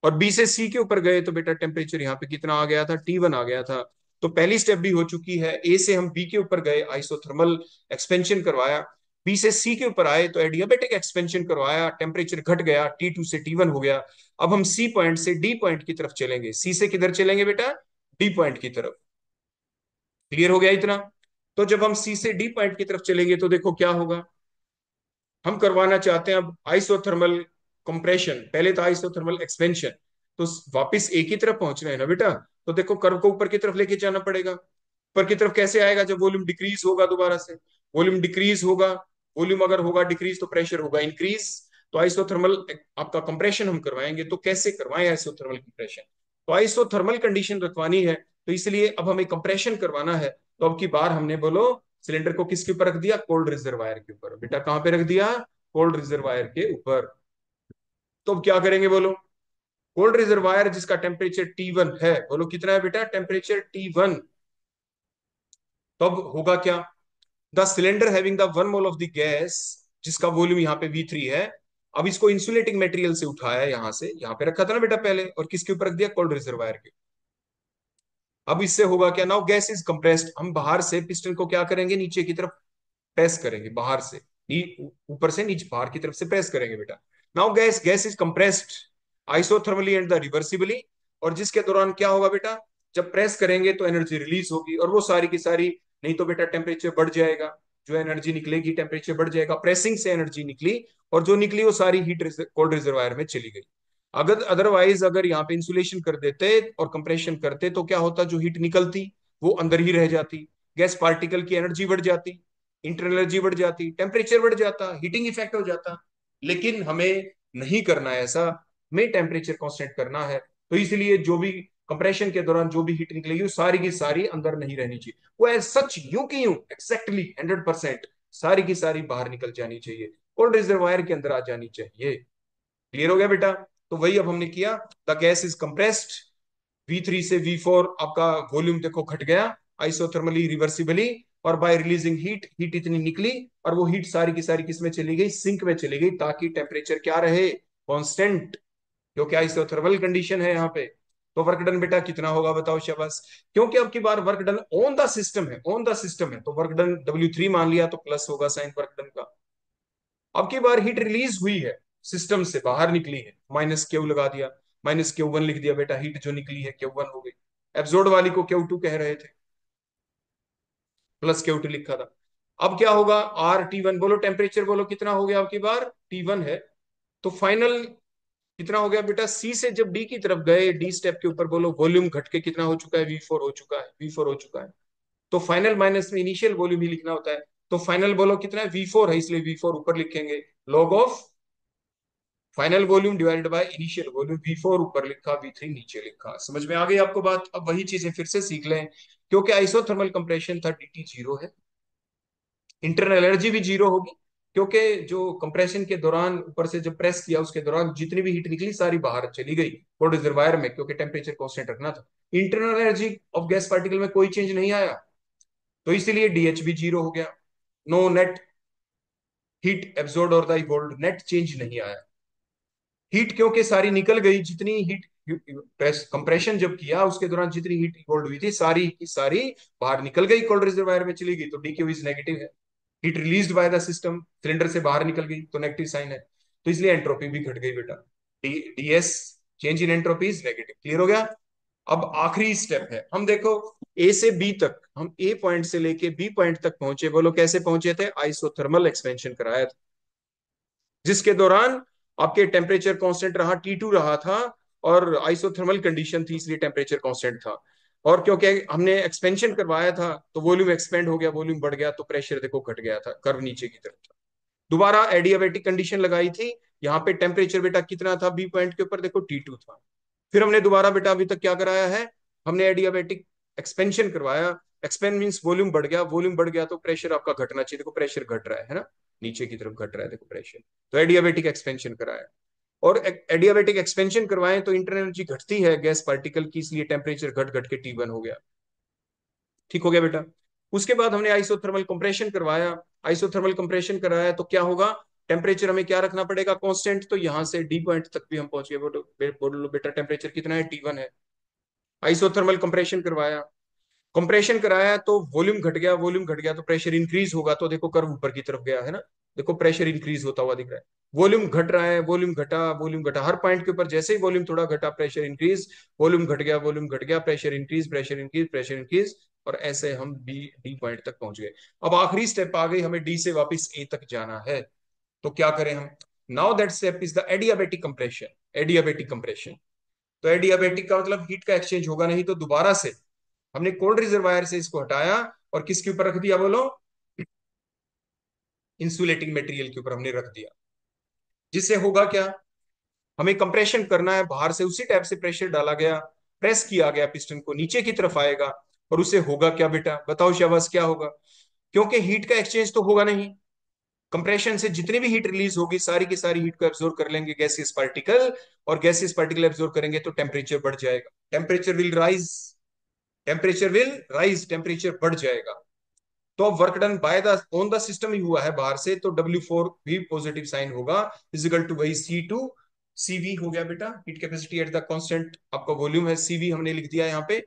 और बी से सी के ऊपर गए तो बेटा टेम्परेचर यहाँ पे कितना आ गया था, T1 आ गया था। तो पहली स्टेप भी हो चुकी है, ए से हम बी के ऊपर गए, आइसोथर्मल एक्सपेंशन करवाया, बी से सी के ऊपर आए तो एडियाबेटिक एक्सपेंशन करवाया, टेम्परेचर घट गया, T2 से T1 हो गया। अब हम सी पॉइंट से डी पॉइंट की तरफ चलेंगे, सी से किधर चलेंगे बेटा, डी पॉइंट की तरफ। क्लियर हो गया इतना? तो जब हम सी से डी पॉइंट की तरफ चलेंगे तो देखो क्या होगा, हम करवाना चाहते हैं अब आइसोथर्मल कंप्रेशन, पहले था आइसोथर्मल एक्सपेंशन, तो वापस एक ही तरफ पहुंचना है ना बेटा, तो देखो कर्व को ऊपर की तरफ लेके जाना पड़ेगा। ऊपर की तरफ कैसे आएगा, जब वॉल्यूम डिक्रीज होगा, दोबारा से वॉल्यूम डिक्रीज होगा, वॉल्यूम अगर होगा डिक्रीज तो प्रेशर होगा इंक्रीज। तो आइसोथर्मल आपका कंप्रेशन हम करवाएंगे, तो कैसे करवाएं आइसोथर्मल कंप्रेशन, तो आइसोथर्मल कंडीशन रखवानी है, तो इसलिए अब हमें कंप्रेशन करवाना है। तो अब की बार हमने बोलो सिलेंडर को किसके ऊपर रख दिया, कोल्ड रिजर्वायर के ऊपर। बेटा कहां पे रख दिया, कोल्ड रिजर्वायर के ऊपर। तो अब क्या करेंगे बोलो, कोल्ड रिजर्वायर जिसका टेम्परेचर T1 है, बोलो कितना है बेटा टेम्परेचर T1। तो अब होगा क्या, the cylinder having the 1 mole of the gas, जिसका वॉल्यूम यहाँ पे V3 है, अब इसको इंसुलेटिंग मटेरियल से उठाया, यहां से यहां पे रखा था ना बेटा पहले, और किसके ऊपर रख दिया, कोल्ड रिजर्वायर के। अब इससे होगा क्या, नाउ गैस इज कंप्रेस्ड, हम बाहर से पिस्टन को क्या करेंगे, नीचे की तरफ प्रेस करेंगे, बाहर से ऊपर से नीचे बाहर की तरफ से प्रेस करेंगे बेटा। Now gas gas is compressed isothermally and the reversibly, और जिसके दौरान क्या होगा बेटा, जब प्रेस करेंगे तो एनर्जी रिलीज होगी, और वो सारी की सारी, नहीं तो बेटा टेम्परेचर बढ़ जाएगा, जो एनर्जी निकलेगी टेम्परेचर बढ़ जाएगा, प्रेसिंग से एनर्जी निकली, और जो निकली वो सारी हीट कोल्ड रिजर्वायर में चली गई। अगर अदरवाइज अगर यहाँ पे इंसुलेशन कर देते और कंप्रेशन करते तो क्या होता, जो हीट निकलती वो अंदर ही रह जाती, गैस पार्टिकल की एनर्जी बढ़ जाती, इंटरनल एनर्जी बढ़ जाती, टेम्परेचर बढ़ जाता, हीटिंग इफेक्ट हो जाता। लेकिन हमें नहीं करना है ऐसा, हमें टेम्परेचर कांस्टेंट करना है। तो इसलिए जो भी कंप्रेशन के दौरान जो भी हीट निकलेगी वो सारी की सारी अंदर नहीं रहनी चाहिए, वो एज सच यूं की यूं एक्जैक्टली 100% सारी की सारी बाहर निकल जानी चाहिए, कोल्ड रिजर्वायर के अंदर आ जानी चाहिए। क्लियर हो गया बेटा? तो वही अब हमने किया, the gas is compressed, V3 से V4 आपका वॉल्यूम देखो घट गया आइसोथर्मली रिवर्सिबली, और बाय रिलीजिंग हीट, हीट इतनी निकली, और वो हीट सारी की सारी किस में चली गई, सिंक में चली गई, ताकि टेम्परेचर क्या रहे, कांस्टेंट, क्योंकि आइसोथर्मल कंडीशन है यहाँ पे। तो वर्क डन बेटा कितना होगा बताओ शाबाश, क्योंकि अब की बार work done on the system है, ऑन द सिस्टम है, तो वर्क डन W3 मान लिया तो प्लस होगा साइन वर्क डन का। अब की बार हीट रिलीज हुई है, सिस्टम से बाहर निकली है, -Q लगा दिया, -Q1 लिख दिया बेटा, हीट जो निकली है Q1 हो गई, एब्जॉर्ड वाली को Q2 कह रहे थे, +Q2 लिखा था। अब क्या होगा, RT1 बोलो, टेम्परेचर बोलो कितना हो गया, अब की बार T1 है, तो फाइनल कितना हो गया बेटा, सी से जब डी की तरफ गए, डी स्टेप के ऊपर बोलो वॉल्यूम घट के कितना हो चुका है, V4 हो चुका है, V4 हो चुका है। तो फाइनल माइनस में इनिशियल वॉल्यूम ही लिखना होता है, तो फाइनल बोलो कितना है, V4 है, इसलिए V4 ऊपर लिखेंगे, log of final volume divided by initial volume, V4 ऊपर लिखा, V3 नीचे लिखा। समझ में आ गई आपको बात? अब वही चीजें फिर से सीख लें, क्योंकि आइसोथर्मल कंप्रेशन था, dt 0 है, इंटरनल एनर्जी भी 0 होगी, क्योंकि जो कंप्रेशन के दौरान ऊपर से जब प्रेस किया उसके दौरान जितनी भी हीट निकली सारी बाहर चली गई कोल्ड रिजर्वायर में, क्योंकि टेम्परेचर कांस्टेंट रखना था। Internal energy of gas particle में कोई चेंज नहीं आया, तो इसीलिए DH भी 0 हो गया, नो नेट हीट एब्जॉर्ब और द नेट चेंज नहीं आया। हीट क्योंकि सारी निकल गई, जितनी हीट प्रेस कंप्रेशन जब किया उसके दौरान जितनी हीट इवॉल्व हुई थी सारी की सारी बाहर निकल गई, कोल्ड रिजर्वायर में चली गई, तो DQ इज नेगेटिव है, heat released by the system, cylinder से बाहर निकल गई तो नेगेटिव साइन है, तो इसलिए एंट्रोपी भी घट गई बेटा, DS change in entropy is negative. Clear हो गया? अब आखिरी स्टेप है, हम देखो ए से बी तक, हम ए पॉइंट से लेके बी पॉइंट तक पहुंचे, बोलो कैसे पहुंचे थे, आइसोथर्मल एक्सपेंशन कराया था, जिसके दौरान आपके टेम्परेचर कांस्टेंट रहा, T2 रहा था, और आइसोथर्मल कंडीशन थी इसलिए टेम्परेचर कांस्टेंट था, और क्योंकि हमने एक्सपेंशन करवाया था तो वॉल्यूम एक्सपेंड हो गया, वॉल्यूम बढ़ गया, तो प्रेशर देखो घट गया था, कर्व नीचे की तरफ था। दोबारा एडियाबेटिक कंडीशन लगाई थी, यहाँ पे टेम्परेचर बेटा कितना था, बी पॉइंट के ऊपर देखो T2 था। फिर हमने दोबारा बेटा अभी तक क्या कराया है, हमने एडियाबेटिक एक्सपेंशन करवाया, एक्सपेंड मींस वॉल्यूम बढ़ गया, वॉल्यूम बढ़ गया तो प्रेशर आपका घटना चाहिए, देखो प्रेशर घट रहा है ना, नीचे की तरफ घट रहा है, देखो प्रेशर। तो एडियाबेटिक एक्सपेंशन कराया, और एडियाबेटिक एक्सपेंशन करवाएं तो इंटरनल एनर्जी घटती है गैस पार्टिकल की, इसलिए टेम्परेचर घट घट के T1 हो गया। ठीक हो गया बेटा। उसके बाद हमने आइसोथर्मल कंप्रेशन करवाया। आइसोथर्मल कंप्रेशन कराया तो क्या होगा, टेम्परेचर हमें क्या रखना पड़ेगा, कांस्टेंट। तो यहां से डी पॉइंट तक भी हम पहुंच गए। बोलो बेटा टेम्परेचर कितना है, T1 है। आइसोथर्मल कंप्रेशन करवाया, कंप्रेशन कराया तो वॉल्यूम घट गया, वॉल्यूम घट गया तो प्रेशर इंक्रीज होगा। तो देखो कर्व ऊपर की तरफ गया है ना, देखो प्रेशर इंक्रीज होता हुआ दिख रहा है। वॉल्यूम घट रहा है, वॉल्यूम घटा, वॉल्यूम घटा, हर पॉइंट के ऊपर जैसे ही वॉल्यूम थोड़ा घटा प्रेशर इंक्रीज, वॉल्यूम घट गया, वॉल्यूम घट गया, pressure increase, pressure increase, pressure increase, और ऐसे हम बी डी पॉइंट तक पहुंच गए। अब आखिरी स्टेप आ गई, हमें डी से वापस ए तक जाना है। तो क्या करें हम, now that step is the adiabatic compression. Adiabatic compression, तो एडियाबेटिक का मतलब हीट का एक्सचेंज होगा नहीं, तो दोबारा से हमने कोल्ड रिजर्वायर से इसको हटाया और किसके ऊपर रख दिया, बोलो, इंसुलेटिंग मटेरियल के ऊपर हमने रख दिया। जिससे होगा क्या, हमें कंप्रेशन करना है, बाहर से उसी टाइप से प्रेशर डाला गया, प्रेस किया गया, पिस्टन को नीचे की तरफ आएगा। और उसे होगा क्या बेटा, बताओ शाबाश, क्या होगा, क्योंकि हीट का एक्सचेंज तो होगा नहीं, कंप्रेशन से जितनी भी हीट रिलीज होगी सारी की सारी हीट को एब्जॉर्ब कर लेंगे गैसियस पार्टिकल, और गैसियस पार्टिकल एब्जॉर्ब करेंगे तो टेम्परेचर बढ़ जाएगा, temperature will rise, temperature will rise, temperature बढ़ जाएगा। तो work done by the on the system ही हुआ है बाहर से, तो W4 भी पॉजिटिव साइन होगा, इजिकल टू वही C2 CV हो गया बेटा, heat capacity at the constant आपका वॉल्यूम है, CV हमने लिख दिया यहाँ पे।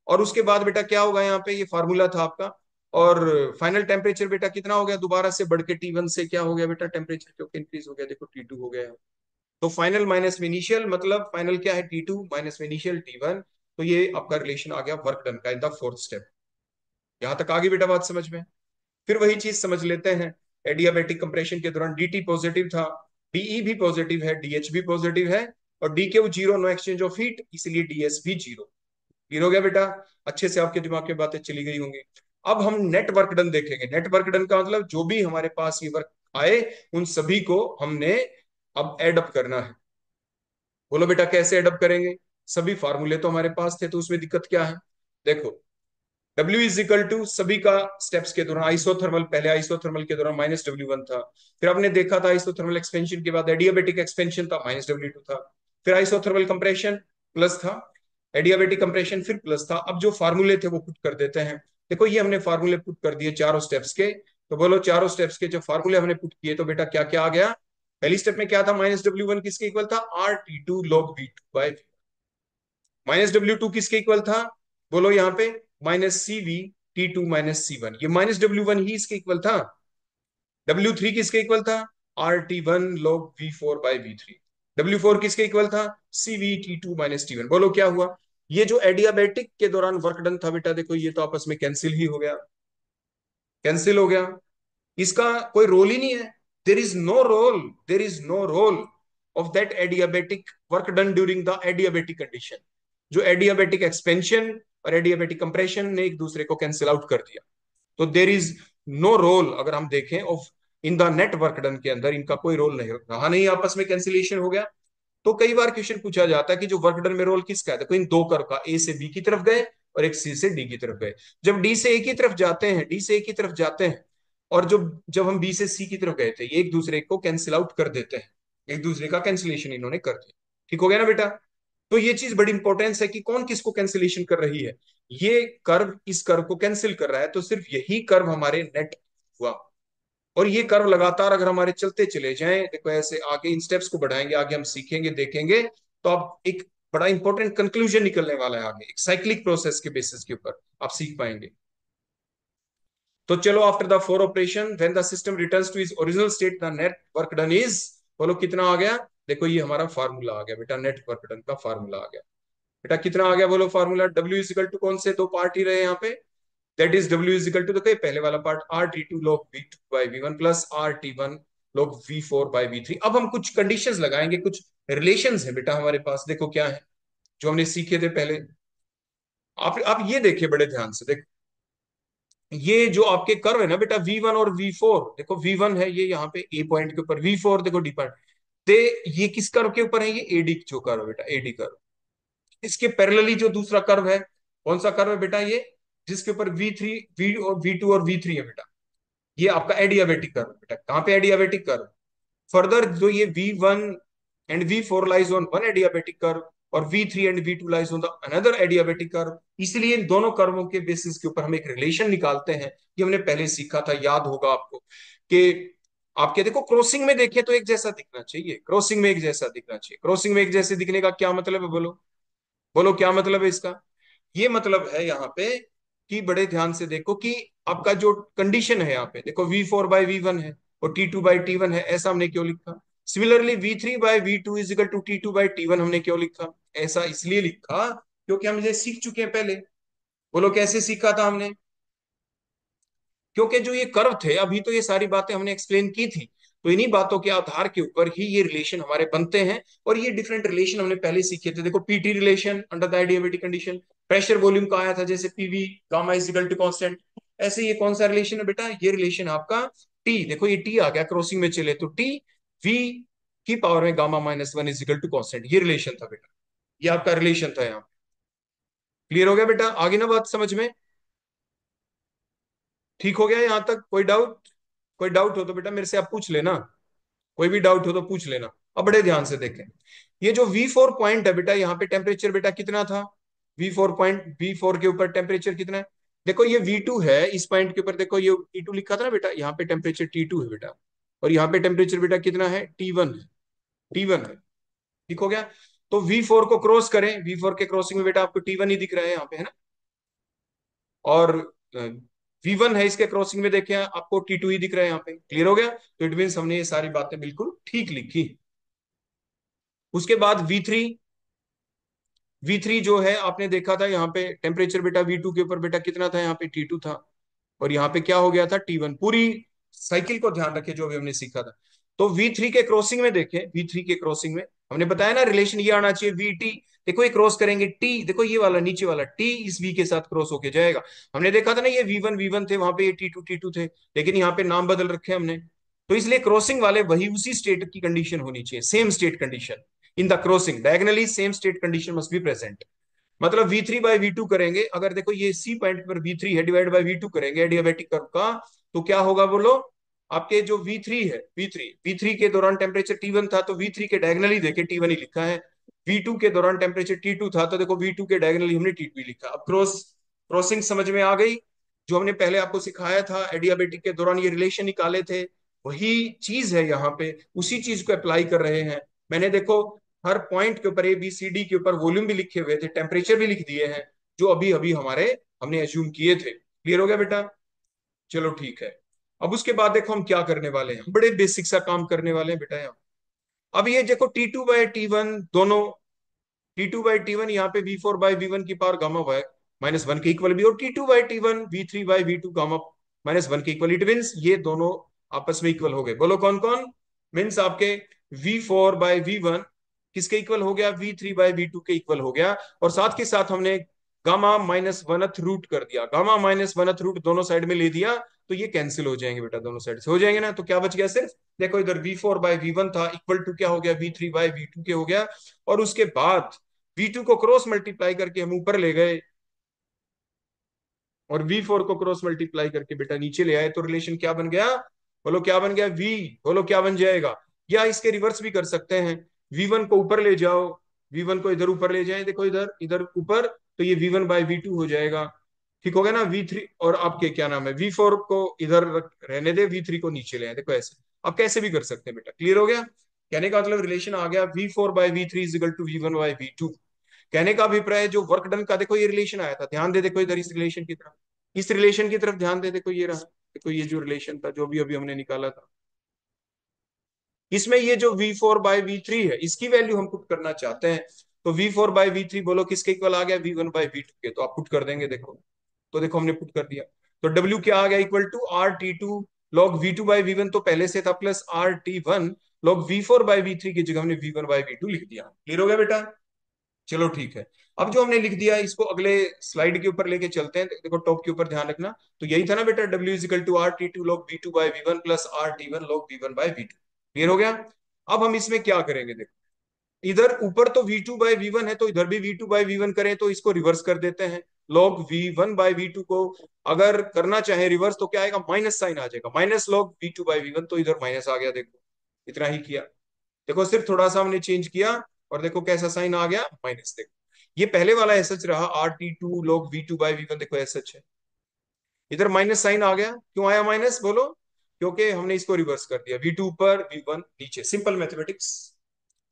और उसके बाद बेटा क्या होगा, यहाँ पे ये फार्मूला था आपका, और फाइनल टेम्परेचर बेटा कितना हो गया, दोबारा से बढ़ के T1 से क्या हो गया बेटा, टेम्परेचर क्योंकि इंक्रीज हो गया, देखो T2 हो गया है। तो फाइनल माइनस इनिशियल, मतलब फाइनल क्या है, T2 माइनस इनिशियल T1। तो ये आपका रिलेशन आ गया वर्क डन का इन द फोर्थ स्टेप। यहां तक आगे बेटा बात समझ में। फिर वही चीज समझ लेते हैं, एडियाबेटिक कंप्रेशन के दौरान DT पॉजिटिव था, DE भी पॉजिटिव है, DH भी पॉजिटिव है, और DQ zero, no exchange of heat, इसलिए DS भी जीरो। क्लियर हो गया बेटा, अच्छे से आपके दिमाग में बातें चली गई होंगी। अब हम नेट वर्क डन देखेंगे। नेट वर्क डन का मतलब जो भी हमारे पास ये वर्क आए उन सभी को हमने अब एडअप करना है। बोलो बेटा कैसे एडअप करेंगे, सभी फार्मूले तो हमारे पास थे, तो उसमें दिक्कत क्या है, देखो W इज इक्वल टू सभी का स्टेप्स के दौरान आइसोथर्मल, पहले आइसोथर्मल के दौरान -W1 था, फिर आपने देखा था आइसोथर्मल एक्सपेंशन के बाद एडियाबेटिक एक्सपेंशन था, -W2 था, फिर आइसोथर्मल कंप्रेशन प्लस था, एडियाबेटिक कंप्रेशन फिर प्लस था। अब जो फार्मूले थे वो पुट कर देते हैं। देखो ये हमने फार्मूले पुट कर दिए चारों स्टेप्स के, तो बोलो चारों स्टेप्स के जो फार्मूले हमने पुट किए, तो बेटा क्या क्या आ गया, पहली स्टेप में क्या था, -W1 किसके इक्वल था, RT2 log V2 -W2 किसके इक्वल था, बोलो यहाँ पे, -CV T2 - C1, ये -W1 ही इसके इक्वल था। W3 किसके इक्वल था, RT1 log V4/V3। W4 किसके इक्वल था, CV T2 - T1। बोलो क्या हुआ, ये जो एडियाबेटिक के दौरान वर्क डन था बेटा, देखो ये तो आपस में कैंसिल ही हो गया, कैंसिल हो गया, इसका कोई रोल ही नहीं है। There is no role, there is no role of that adiabatic work done during the adiabatic condition. जो एडियाबेटिक एक्सपेंशन और एडियाबेटिक कंप्रेशन ने एक दूसरे को कैंसिल आउट कर दिया, तो देर इज नो रोल, अगर हम देखें of in the net work done के अंदर इनका कोई रोल नहीं रहा, नहीं आपस में कैंसिलेशन हो गया। तो कई बार क्वेश्चन पूछा जाता है कि जो वर्क डन में रोल किसका है, देखो इन दो कर्व का, ए से बी की तरफ गए और एक सी से डी की तरफ गए। जब डी से ए की तरफ जाते हैं, डी से ए की तरफ जाते हैं, और जब जब हम बी से सी की तरफ गए थे, ये एक दूसरे को कैंसिल आउट कर देते हैं, एक दूसरे का कैंसिलेशन इन्होंने कर दिया। ठीक हो गया ना बेटा। तो ये चीज बड़ी इंपॉर्टेंस है कि कौन किसको कैंसिलेशन कर रही है, ये कर्व इस कर्व को कैंसिल कर रहा है, तो सिर्फ यही कर्व हमारे नेट हुआ। और ये कर्व लगातार अगर हमारे चलते चले जाएं, देखो ऐसे आगे इन स्टेप्स को बढ़ाएंगे, आगे हम सीखेंगे देखेंगे, तो आप एक बड़ा इंपॉर्टेंट कंक्लूजन निकलने वाला है आगे, एक साइक्लिक प्रोसेस के बेसिस के ऊपर आप सीख पाएंगे। तो चलो, after the four operation when the system returns two is original state the net work done is, बोलो कितना आ गया, देखो ये हमारा फार्मूला आ गया बेटा, नेट वर्क डन का फार्मूला आ गया बेटा, कितना आ गया बोलो formula, W is equal to कौन से दो पार्ट ही रहे यहाँ पे, that is W is equal to, देखो पहले वाला part RT2 log V2/V1 plus RT1 log V4/V3। अब हम कुछ कंडीशंस लगाएंगे, कुछ रिलेशंस है बेटा हमारे पास, देखो क्या है जो हमने सीखे थे पहले। आप ये देखिए बड़े ध्यान से, देखो ये जो आपके कर्व है ना बेटा, V1 और V4, देखो V1 है ये यहाँ पे ए पॉइंट के ऊपर, V4 देखो डी पॉइंट, ते ये किस कर्व के ऊपर है, ये एडी जो कर्व बेटा, एडी कर्व। इसके पैरेलली जो दूसरा कर्व है, कौन सा कर्व है बेटा, ये जिसके ऊपर V3 V और V2 और V3 है बेटा, ये आपका एडियाबेटिक कर्व बेटा, कहाँ पे एडियाबेटिक कर्व। फर्दर जो ये V1 and V4 lies on one adiabatic curve, और V3 and V2 lies on the another adiabatic curve. इसलिए इन दोनों कर्वों के बेसिस के ऊपर हम एक रिलेशन निकालते हैं। ये हमने पहले सीखा था, याद होगा आपको, कि आपके देखो क्रॉसिंग में देखें तो एक जैसा दिखना चाहिए, क्रॉसिंग में एक जैसा दिखना चाहिए। क्रॉसिंग में एक जैसे दिखने का क्या मतलब है, बोलो बोलो क्या मतलब है इसका। ये मतलब है यहाँ पे कि बड़े ध्यान से देखो कि आपका जो कंडीशन है यहाँ पे देखो, V4/V1 है और T2/T1 है, ऐसा हमने क्यों लिखा। Similarly V3/V2 is equal to T2/T1 हमने क्यों लिखा। ऐसा इसलिए लिखा क्योंकि हम ये सीख चुके हैं पहले। बोलो कैसे सीखा था हमने। क्योंकि जो ये कर्व थे, अभी तो ये सारी बातें हमने एक्सप्लेन की थी, तो इन्हीं बातों के आधार के ऊपर ही ये रिलेशन हमारे बनते हैं। और ये डिफरेंट रिलेशन हमने पहले सीखे थे। देखो PT relation under the adiabatic condition, pressure volume का आया था, जैसे PV gamma is equal to constant. ऐसे ये कौन सा रिलेशन है बेटा, ये रिलेशन आपका टी। देखो ये टी आ गया, क्रॉसिंग में चले तो टी वी की पावर में गामा-1 इज इक्वल टू कांस्टेंट, ये रिलेशन था बेटा। ये आपका रिलेशन था यहाँ। क्लियर हो गया बेटा, आगे ना बात समझ में। ठीक हो गया यहाँ तक, कोई डाउट। कोई डाउट हो तो बेटा मेरे से आप पूछ लेना, कोई भी डाउट हो तो पूछ लेना। अब बड़े ध्यान से देखें, ये जो V4 पॉइंट है बेटा, यहाँ पे टेम्परेचर बेटा कितना था। V4 पॉइंट, V4 के ऊपर टेम्परेचर कितना है। देखो ये V2 है, इस पॉइंट के ऊपर देखो ये T2 लिखा था ना बेटा, यहाँ पे टेम्परेचर T2 है बेटा, और यहाँ पे टेम्परेचर बेटा कितना है, T1 है। T1 है, ठीक हो गया। तो V4 को क्रॉस करें, V4 के क्रॉसिंग में बेटा आपको T1 ही दिख रहा है यहाँ पे, है ना। और V1 है, इसके क्रॉसिंग में देखें आपको T2 ही दिख रहा है यहाँ पे। क्लियर हो गया, तो इट मीन हमने ये सारी बातें बिल्कुल ठीक लिखी। उसके बाद V3, V3 जो है आपने देखा था यहाँ पे टेम्परेचर बेटा V2 के ऊपर बेटा कितना था, यहाँ पे T2 था, और यहाँ पे क्या हो गया था, T1। पूरी साइकिल को ध्यान रखे जो भी हमने सीखा था। तो V3 के क्रॉसिंग में देखें, V3 के क्रॉसिंग में हमने बताया ना रिलेशन ये आना चाहिए VT। देखो ये क्रॉस करेंगे T, देखो ये वाला नीचे वाला T इस V के साथ क्रॉस होके जाएगा। हमने देखा था ना ये V1 थे, वहां पे ये T2 थे, लेकिन यहाँ पे नाम बदल रखे हमने। तो इसलिए क्रॉसिंग वाले वही उसी स्टेट की कंडीशन होनी चाहिए, same state condition. In the crossing diagonally same state condition must be present. मतलब V3/V2 करेंगे, अगर देखो ये सी पॉइंट पर V3 है, डिवाइड बाय V2 करेंगे एडियाबेटिक कर्व का, तो क्या होगा बोलो। आपके जो V3 है, V3 के दौरान टेम्परेचर T1 था, तो V3 के डायगनली देखे T1 ही लिखा है। V2 के दौरान टेम्परेचर T2 था, तो देखो V2 के डायगनली हमने T2 ही लिखा। अब क्रॉसिंग समझ में आ गई। जो हमने पहले आपको सिखाया था एडियाबेटिक के दौरान ये रिलेशन निकाले थे, वही चीज है यहाँ पे, उसी चीज को अप्लाई कर रहे हैं। मैंने देखो हर पॉइंट के ऊपर ABCD के ऊपर वॉल्यूम भी लिखे हुए थे, टेम्परेचर भी लिख दिए हैं, जो अभी अभी हमारे हमने एज्यूम किए थे। क्लियर हो गया बेटा, चलो ठीक है। अब उसके बाद देखो हम क्या करने वाले हैं, बड़े बेसिक सा काम करने वाले हैं बेटा यहाँ। अब ये देखो T2/T1 दोनों, T2/T1 यहाँ पे V4/V1 की पावर गामा-1 के इक्वल भी, और T2/T1 V3/V2 गामा-1 के इक्वल। इट मीन्स ये दोनों आपस में इक्वल हो गए। बोलो कौन कौन। मीन्स आपके V4/V1 किसके इक्वल हो गया, V3/V2 के इक्वल हो गया। और साथ के साथ हमने गामा-1th रूट कर दिया, गामा-1th रूट दोनों साइड में ले दिया, तो ये कैंसिल हो जाएंगे बेटा, दोनों साइड से हो जाएंगे ना। तो क्या बच गया सिर्फ, देखो इधर V4/V1 था इक्वल टू क्या हो गया, V3/V2 के हो गया। और उसके बाद V2 को क्रॉस मल्टीप्लाई करके हम ऊपर ले गए, और V4 को क्रॉस मल्टीप्लाई करके बेटा नीचे ले आए, तो रिलेशन क्या बन गया, बोलो क्या बन गया, V, बोलो क्या बन जाएगा। या इसके रिवर्स भी कर सकते हैं, V1 को ऊपर ले जाओ, V1 को इधर ऊपर ले जाए, देखो इधर इधर ऊपर, तो ये V1/V2 हो जाएगा। ठीक हो गया ना। V3 और आपके क्या नाम है, V4 को इधर रहने दे, V3 को नीचे ले आए, देखो ऐसे आप कैसे भी कर सकते हैं बेटा। क्लियर हो गया, कहने का मतलब रिलेशन आ गया V4/V3 is equal to V1/V2। कहने का अभिप्राय जो वर्क डन का, देखो ये रिलेशन आया था, ध्यान दे देखो इधर इस रिलेशन की तरफ, इस रिलेशन की तरफ ध्यान दे, देखो ये रहा, देखो ये जो रिलेशन था जो भी अभी हमने निकाला था, इसमें ये जो V4/V3 है इसकी वैल्यू हम पुट करना चाहते हैं। तो V4/V3 बोलो किसके इक्वल आ गया, V1/V2 के, तो आप पुट कर देंगे देखो। तो देखो हमने पुट कर दिया, तो W क्या आ गया, equal to RT2 log V2/V1 तो पहले से था, प्लस RT1 log V4/V3 की जगह हमने V1/V2 लिख दिया। क्लियर हो गया बेटा, चलो ठीक है। अब जो हमने लिख दिया इसको अगले स्लाइड के ऊपर लेके चलते हैं। देखो टॉप के ऊपर ध्यान रखना, तो यही था ना बेटा, W is equal to RT2 log V2/V1 plus RT1 log V1/V2। Clear हो गया। अब हम इसमें क्या करेंगे, देखो इधर ऊपर तो V2/V1 है, तो इधर भी V2/V1 करें, तो इसको रिवर्स कर देते हैं, log V1 बाई V2 को अगर करना चाहे रिवर्स तो क्या आएगा, माइनस साइन आ जाएगा, minus log V2 by V1, तो इधर माइनस आ गया, देखो इतना ही किया। देखो सिर्फ थोड़ा सा हमने चेंज किया और देखो कैसा साइन आ गया, माइनस। देखो ये पहले वाला एस एच रहा, RT2 log V2 by V1, देखो एस एच है, इधर माइनस साइन आ गया। क्यों आया माइनस बोलो, क्योंकि हमने इसको रिवर्स कर दिया, V2 ऊपर V1 नीचे, सिंपल मैथमेटिक्स।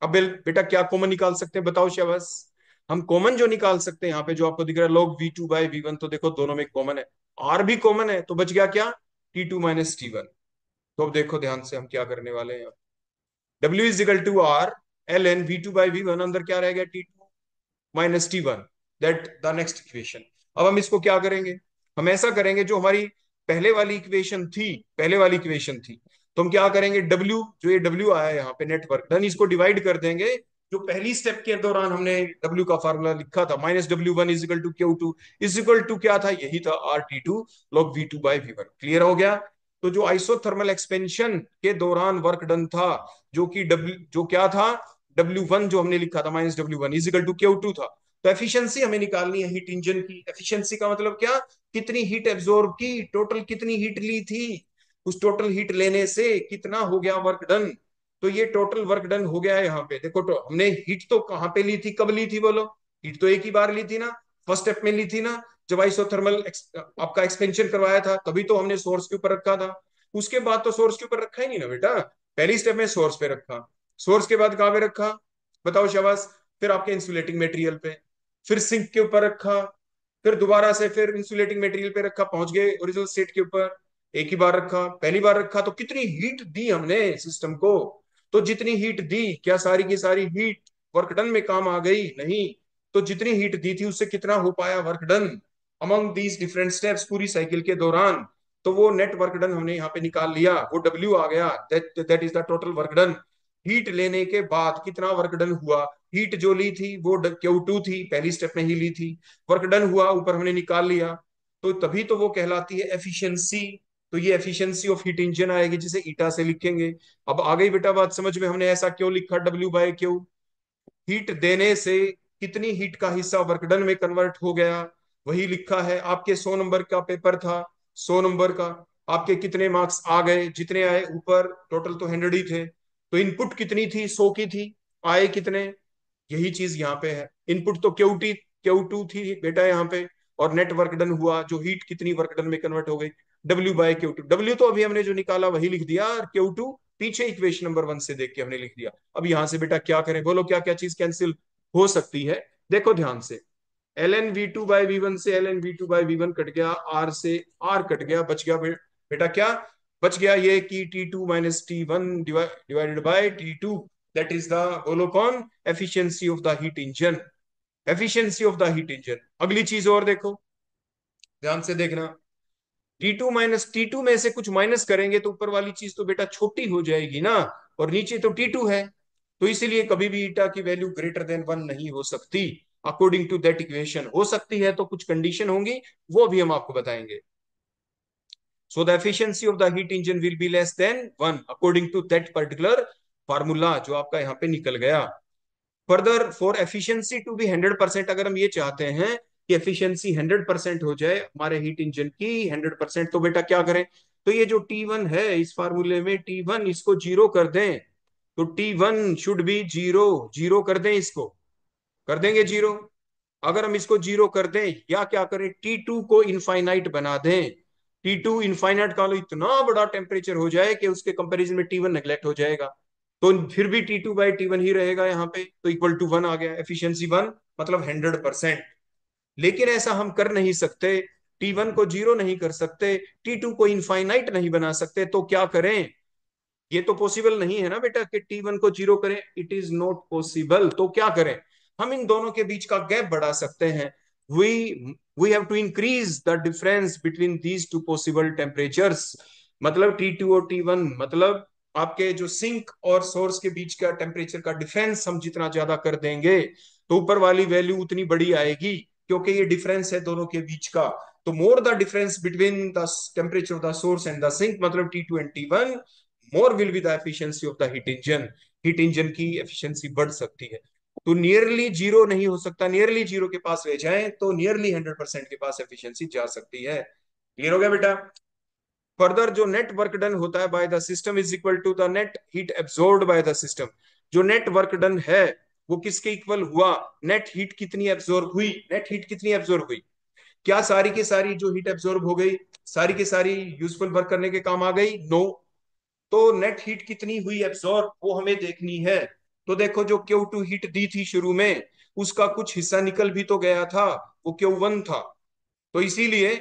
अब बेटा क्या कॉमन निकाल सकते हैं, बताओ शाबाश। हम कॉमन जो निकाल सकते हैं यहाँ पे, जो आपको दिख रहा है log V2 बाई V1, तो देखो दोनों में कॉमन है, R भी कॉमन है, तो बच गया क्या, T2 माइनस T1। तो अब देखो ध्यान से हम क्या करने वाले हैं, W is equal to R L N V2 by V1, अंदर क्या रह गया, T2 minus T1, that the next equation. अब हम इसको क्या करेंगे, हम ऐसा करेंगे, जो हमारी पहले वाली इक्वेशन थी, पहले वाली इक्वेशन थी, तो हम क्या करेंगे, W जो ये W आया यहाँ पे नेटवर्क डन, इसको डिवाइड कर देंगे। जो पहली स्टेप के दौरान हमने W का फार्मूला लिखा था, -W1 is equal to Q2 is equal to क्या था, यही था RT2 log V2 by V1। Clear हो गया। तो जो आइसोथर्मल एक्सपेंशन के दौरान वर्क डन था, जो कि W जो क्या था, W1 जो हमने लिखा था -W1 is equal to Q2 था। तो एफिशिएंसी हमें निकालनी है हीट इंजन की। एफिशिएंसी का मतलब क्या, कितनी हीट एब्जॉर्ब की, टोटल कितनी हीट ली थी, उस टोटल हीट लेने से कितना हो गया वर्क डन। तो ये टोटल वर्क डन हो गया है यहाँ पे, देखो तो हमने हीट तो कहाँ पे ली थी, कब ली थी बोलो, हीट तो एक ही बार ली थी ना, फर्स्ट स्टेप में ली थी ना, जब आइसोथर्मल आपका एक्सपेंशन करवाया था, तभी तो हमने सोर्स के ऊपर रखा था। उसके बाद तो सोर्स के ऊपर रखा ही नहीं ना बेटा, पहली स्टेप में सोर्स पे रखा, सोर्स के बाद कहाँ पे रखा, बताओ शाबाश, फिर आपके इंसुलेटिंग मटेरियल पे, फिर सिंक के ऊपर रखा, फिर दोबारा से फिर इंसुलेटिंग मटेरियल पे रखा, पहुंच गए ओरिजिनल स्टेट के ऊपर। एक ही बार रखा, पहली बार रखा तो कितनी हीट दी हमने सिस्टम को, तो जितनी हीट दी, क्या सारी की सारी हीट वर्क डन में काम आ गई, नहीं। तो जितनी हीट दी थी उससे कितना हो पाया work done among these different steps पूरी साइकिल के दौरान, तो वो नेट वर्क डन हमने यहाँ पे निकाल लिया, वो W आ गया, that is the total work done. Heat लेने के बाद कितना वर्क डन हुआ, हीट जो ली थी वो Q2 थी, पहली स्टेप में ही ली थी, वर्क डन हुआ ऊपर हमने निकाल लिया, तो तभी तो वो कहलाती है एफिशिएंसी। तो ये एफिशिएंसी ऑफ हीट इंजन आएगी, जिसे ईटा से लिखेंगे। अब आ गई बेटा बात समझ में, हमने ऐसा क्यों लिखा W बाय क्यू, हीट देने से कितनी हीट का हिस्सा वर्क डन में कन्वर्ट हो गया, वही लिखा है। आपके 100 नंबर का पेपर था, 100 नंबर का, आपके कितने मार्क्स आ गए, जितने आए ऊपर, टोटल तो 100 ही थे, तो इनपुट कितनी थी, 100 की थी, आए कितने, यही चीज यहाँ पे है। इनपुट तो Q2 थी बेटा यहाँ पे, और नेट वर्क डन हुआ, जो हीट कितनी वर्क डन में कन्वर्ट हो गई, W बाय Q2। W तो अभी हमने जो निकाला वही लिख दिया, और Q2 पीछे इक्वेशन नंबर 1 से देख के हमने लिख दिया। अब यहां से बेटा क्या करें, बोलो क्या क्या चीज कैंसिल हो सकती है, देखो ध्यान से। ln V2 बाय V1 से ln V2 by V1 cut गया, R से R कट गया, बच गया बेटा क्या, बच गया ये कि T2 minus T1 divided by T2, that is the, बोलो कौन, efficiency of the heat engine, efficiency of the heat engine. अगली चीज और देखो, ध्यान से देखना, T2 में से कुछ माइनस करेंगे तो ऊपर वाली चीज तो बेटा छोटी हो जाएगी ना, और नीचे तो T2 है, तो इसीलिए कभी भी ईटा की वैल्यू ग्रेटर देन 1 नहीं हो सकती, अकॉर्डिंग टू दैट इक्वेशन। हो सकती है तो कुछ कंडीशन होंगी, वो भी हम आपको बताएंगे। So the efficiency of the heat engine will be less than 1 according to that particular formula, जो आपका यहाँ पे निकल गया। Further for efficiency to be 100%, अगर हम ये चाहते हैं कि एफिशिएंसी 100% हो जाए हमारे हीट इंजन की 100%, तो बेटा क्या करें, तो ये जो T1 है इस फार्मूले में, T1 इसको जीरो कर दें, तो T1 should be zero, zero कर दें इसको, कर देंगे जीरो। अगर हम इसको जीरो कर दें, या क्या करें, T2 को इनफाइनाइट बना दें, T2 इनफाइनाइट का लो इतना बड़ा टेम्परेचर हो जाए कि उसके कंपैरिजन में T1 नेग्लेक्ट हो जाएगा, तो फिर भी T2 बाई T1 ही रहेगा यहाँ पे, तो इक्वल टू 1 आ गया, एफिशिएंसी 1 मतलब 100%। लेकिन ऐसा हम कर नहीं सकते, T1 को जीरो नहीं कर सकते, T2 को इनफाइनाइट नहीं बना सकते, तो क्या करें, ये तो पॉसिबल नहीं है ना बेटा कि T1 को जीरो करें, इट इज नॉट पॉसिबल। तो क्या करें, हम इन दोनों के बीच का गैप बढ़ा सकते हैं, we we have to increase the difference between these two possible temperatures. मतलब T2 और T1, मतलब आपके जो सिंक और सोर्स के बीच का टेम्परेचर का डिफरेंस हम जितना ज्यादा कर देंगे, तो ऊपर वाली वैल्यू उतनी बड़ी आएगी, क्योंकि ये डिफरेंस है दोनों के बीच का। तो more the difference between the temperature of the source and the sink, मतलब T2 and T1, more will be the efficiency of the heat engine, heat engine की एफिशिएंसी बढ़ सकती है। तो नियरली जीरो नहीं हो सकता, नियरली जीरो के पास ले जाएं तो नियरली 100% के पास एफिशिएंसी जा सकती है। क्लियर हो गया बेटा? फर्दर जो नेट वर्क डन होता है by the system is equal to the net heat absorbed by the system. जो नेट वर्क डन है वो किसके इक्वल हुआ? नेट हीट कितनी एब्सॉर्ब हुई, नेट हीट कितनी एब्सॉर्ब हुई? क्या सारी की सारी जो हीट एब्सॉर्ब हो गई सारी की सारी यूजफुल वर्क करने के काम आ गई? नो। तो नेट हीट कितनी हुई एब्सॉर्ब वो हमें देखनी है। तो देखो जो Q2 हीट दी थी शुरू में उसका कुछ हिस्सा निकल भी तो गया था, वो Q1 था। तो इसीलिए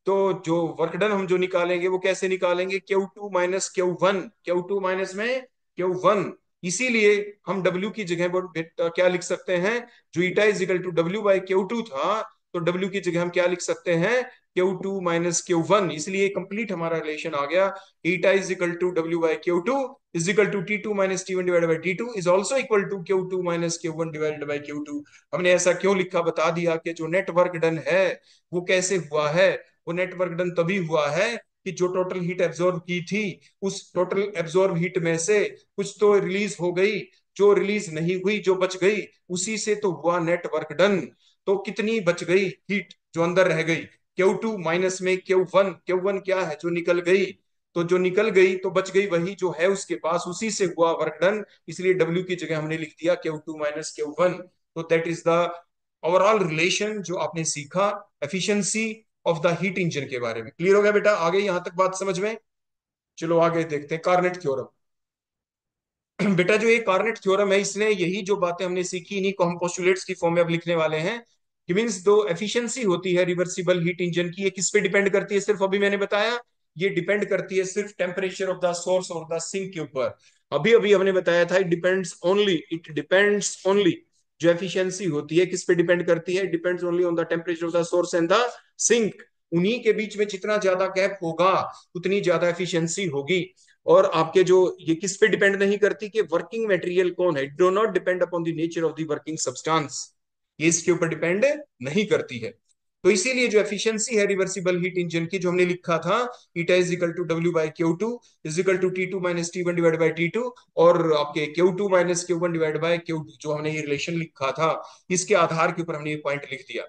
तो जो वर्क डन हम जो निकालेंगे वो कैसे निकालेंगे? Q2 - Q1, Q2 माइनस में Q1। इसीलिए हम W की जगह पर क्या लिख सकते हैं? जो ईटा इज इक्वल टू W/Q2 था, तो W की जगह हम क्या लिख सकते हैं? Q2 - Q1। इसलिए कंप्लीट हमारा रिलेशन आ गया। Eta is equal to W/Q2 is equal to T2 - T1 divided by T2 is also equal to Q2 - Q1 divided by Q2। हमने ऐसा क्यों लिखा? बता दिया कि जो नेट वर्क डन है वो कैसे हुआ है? वो नेटवर्क डन तभी हुआ है कि जो टोटल हीट एब्जॉर्ब की थी उस टोटल एब्जॉर्ब हीट में से कुछ तो रिलीज हो गई, जो रिलीज नहीं हुई जो बच गई उसी से तो हुआ नेटवर्क डन। तो कितनी बच गई हीट जो अंदर रह गई? Q2 माइनस में Q1। Q1 क्या है? जो निकल गई। तो जो निकल गई तो बच गई वही जो है उसके पास, उसी से हुआ वर्क डन। इसलिए W की जगह हमने लिख दिया Q2 - Q1। तो that is the overall relation जो आपने सीखा efficiency of the heat engine के बारे में। क्लियर हो गया बेटा? आगे यहां तक बात समझ में? चलो आगे देखते हैं कार्नेट थ्योरम। बेटा जो ये कार्नेट थ्योरम है इसने यही जो बातें हमने सीखी इन्हीं को हम पोस्टुलेट्स की फॉर्म में अब लिखने वाले हैं। कि मींस दो एफिशिएंसी होती है रिवर्सिबल हीट इंजन की, ये किस पे डिपेंड करती है? सिर्फ अभी मैंने बताया ये डिपेंड करती है सिर्फ टेम्परेचर ऑफ द सोर्स और द सिंक के ऊपर। अभी अभी हमने बताया था इट डिपेंड्स ओनली जो एफिशिएंसी होती है किस पे डिपेंड करती है? Depends only on the temperature of the source and the sink. उन्हीं के बीच में जितना ज्यादा गैप होगा उतनी ज्यादा एफिशिएंसी होगी। और आपके जो ये किस पे डिपेंड नहीं करती कि वर्किंग मटेरियल कौन है, do not depend upon the nature of the working substance. ये इसके ऊपर डिपेंड नहीं करती है। तो इसीलिए जो एफिशिएंसी है रिवर्सिबल हीट इंजन की जो हमने लिखा था eta is equal to W/Q2 is equal to T2 - T1 divide by T2 और आपके Q2 - Q1 divide by Q2 जो हमने ये रिलेशन लिखा था इसके आधार के ऊपर हमने ये पॉइंट लिख दिया।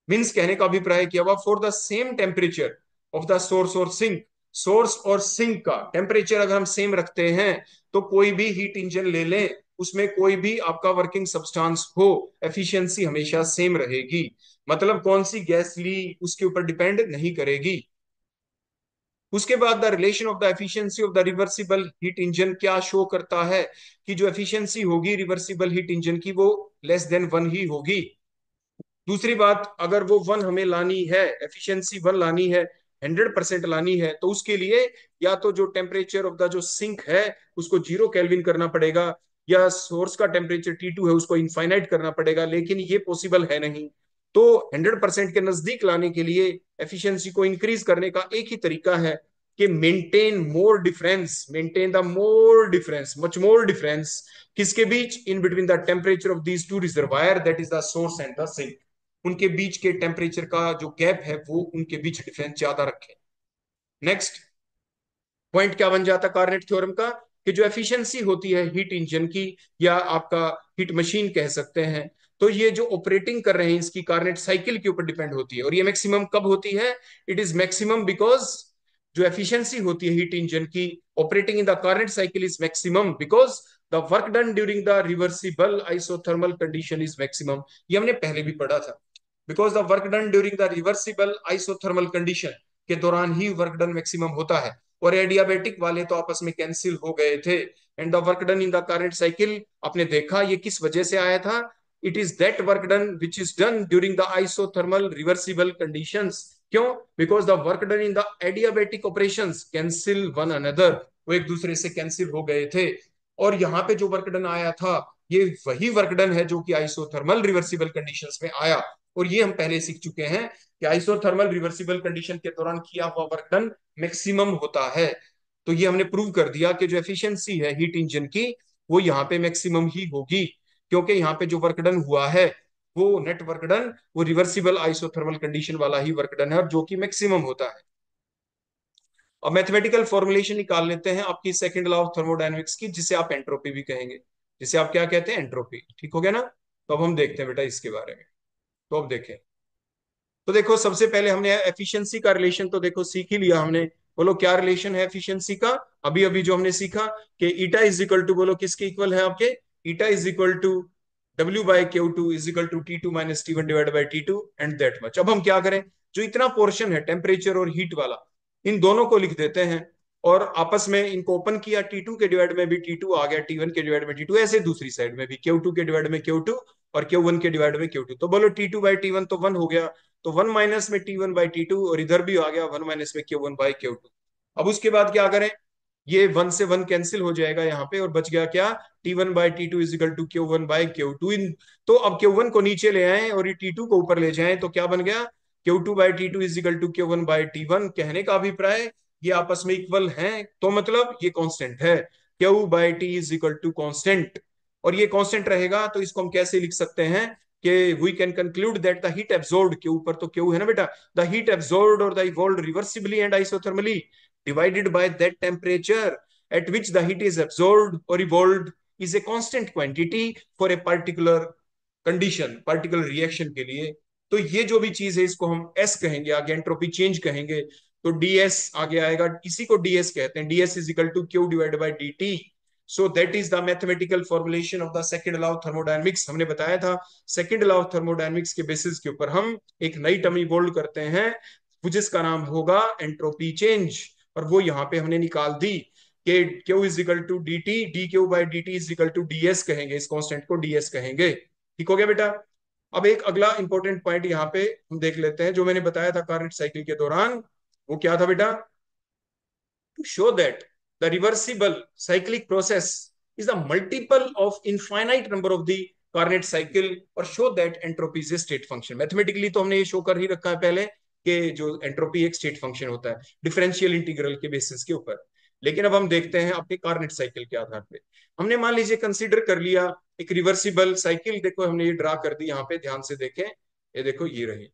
मीन्स कहने का अभिप्राय किया हुआ for the same temperature of the source और सिंक, सोर्स और सिंक का टेम्परेचर अगर हम सेम रखते हैं तो कोई भी हीट इंजन ले लें उसमें कोई भी आपका वर्किंग सब्सटेंस हो एफिशिएंसी हमेशा सेम रहेगी। मतलब कौन सी गैस ली उसके ऊपर डिपेंड नहीं करेगी। उसके बाद the relation of the efficiency of the reversible heat engine क्या शो करता है? कि जो एफिशिएंसी होगी रिवर्सिबल हीट इंजन की वो लेस देन 1 ही होगी। दूसरी बात अगर वो 1 हमें लानी है, एफिशिएंसी 1 लानी है, 100% लानी है तो उसके लिए या तो जो टेम्परेचर ऑफ द जो सिंक है उसको 0 केल्विन करना पड़ेगा या सोर्स का टेम्परेचर T2 है उसको इनफाइनाइट करना पड़ेगा, लेकिन ये पॉसिबल है नहीं। तो 100% के नजदीक लाने के लिए एफिशिएंसी को इंक्रीज करने का एक ही तरीका है कि maintain the more difference, much more difference किसके बीच? In between the temperature of these two reservoir that is the source and the sink. उनके बीच के टेम्परेचर का जो गैप है वो उनके बीच डिफरेंस ज्यादा रखें। नेक्स्ट पॉइंट क्या बन जाता कार्नेट थ्योरम का? कि जो एफिशिएंसी होती है हीट इंजन की या आपका हीट मशीन कह सकते हैं, तो ये जो ऑपरेटिंग कर रहे हैं इसकी कार्नेट साइकिल के ऊपर डिपेंड होती है। और ये मैक्सिमम कब होती है? इट इज मैक्सिमम बिकॉज जो एफिशिएंसी होती है हीट इंजन की operating in the Carnot cycle is maximum because the work done during the reversible isothermal condition is maximum. ये हमने पहले भी पढ़ा था। Because the work done during the reversible isothermal condition के दौरान ही वर्क डन मैक्सिमम होता है। और एडियाबेटिक वाले तो आपस में कैंसिल हो गए थे। And the work done in the Carnot cycle आपने देखा ये किस वजह से आया था? It is that work done which is done during the isothermal reversible conditions. क्यों? Because the work done in the adiabatic operations cancel one another, वो एक दूसरे से कैंसिल हो गए थे। और यहाँ पे जो वर्क डन आया था ये वही वर्क डन है जो कि आइसोथर्मल रिवर्सिबल कंडीशंस में आया। और ये हम पहले सीख चुके हैं कि आइसोथर्मल रिवर्सिबल कंडीशन के दौरान किया हुआ वर्क डन मैक्सिमम होता है। तो ये हमने प्रूव कर दिया कि जो एफिशिएंसी है हीट इंजन की वो यहाँ पे मैक्सिमम ही होगी, क्योंकि यहाँ पे जो वर्क डन हुआ है वो नेट वर्क डन वो रिवर्सिबल आइसोथर्मल कंडीशन वाला ही वर्क डन है और जो कि मैक्सिमम होता है। अब मैथमेटिकल फॉर्मुलेशन निकाल लेते हैं आपकी सेकंड लॉ ऑफ थर्मोडायनेमिक्स की, जिसे आप एंट्रोपी भी कहेंगे, जिसे आप क्या कहते हैं? एंट्रोपी। ठीक हो गया ना? तो अब हम देखते हैं बेटा इसके बारे में। तो अब देखें, तो देखो सबसे पहले हमने एफिशिएंसी का रिलेशन तो देखो सीख ही लिया हमने। बोलो क्या रिलेशन है एफिशिएंसी का? अभी अभी जो हमने सीखा कि ईटा इज इक्वल टू, बोलो किसके इक्वल है आपके? Eta is equal to W by Q two is equal to T two minus T one divide by T two and that much. अब हम क्या करें, जो इतना पोर्शन है टेम्परेचर और हीट वाला, इन दोनों को लिख देते हैं और आपस में इनको ओपन किया, टी टू के डिवाइड में भी टी टू आ गया, टी वन के डिवाइड में टी टू, ऐसे दूसरी साइड में भी क्यू टू के डिवाइड में क्यू टू और क्यू वन के डिवाइड में क्यू टू। तो बोलो T two by T one तो वन हो गया, तो वन माइनस में T one by T two, और इधर भी आ गया वन माइनस में Q one by Q two. अब उसके बाद क्या करें, ये वन से वन कैंसिल हो जाएगा यहाँ पे और बच गया क्या? T one by T two is equal to Q one by Q two in. तो अब क्यू वन को नीचे ले आए और ये टी टू को ऊपर ले जाएं तो क्या बन गया? Q two by T two is equal to Q one by T one. कहने का अभिप्राय ये आपस में इक्वल हैं, तो मतलब ये कांस्टेंट है, Q by T is equal to constant. और ये कांस्टेंट रहेगा तो इसको हम कैसे लिख सकते हैं कि we can conclude that the heat absorbed, के ऊपर तो क्यू है ना बेटा, द हीट एब्जॉर्ब्ड और the evolved reversibly and isothermally divided by that temperature at which the heat is absorbed or evolved is a constant quantity for a particular condition, particular reaction के लिए। तो ये जो भी चीज है इसको हम S कहेंगे, आगे एंट्रोपी चेंज कहेंगे, तो ds आगे आएगा, इसी को ds कहते हैं। ds is equal to q divided by dt। so that is the mathematical formulation of the second law of thermodynamics। हमने बताया था सेकंड लॉ ऑफ थर्मोडायनेमिक्स के बेसिस के ऊपर हम एक नई टर्म इवॉल्व करते हैं जिसका नाम होगा एंट्रोपी चेंज, और वो यहाँ पे हमने निकाल दी कि Q is equal to D T, D Q by D T is equal to D S कहेंगे, इस कांस्टेंट को डी एस कहेंगे। ठीक हो गया बेटा? अब एक अगला इंपॉर्टेंट पॉइंट यहाँ पे हम देख लेते हैं जो मैंने बताया था कार्नेट साइकिल के दौरान। वो क्या था बेटा? To show that the reversible cyclic process is the multiple of infinite number of the Carnot cycle और show that entropy is a state function. Mathematically तो हमने ये शो कर ही रखा है पहले कि जो एंट्रोपी एक स्टेट फंक्शन होता है डिफरेंशियल इंटीग्रल के बेसिस के ऊपर। लेकिन अब हम देखते हैं अपने कार्नेट साइकिल के आधार पे। हमने मान लीजिए कंसीडर कर लिया एक रिवर्सिबल साइकिल, देखो हमने ये ड्रा कर दी यहाँ पे, ध्यान से देखें, ये देखो ये रही,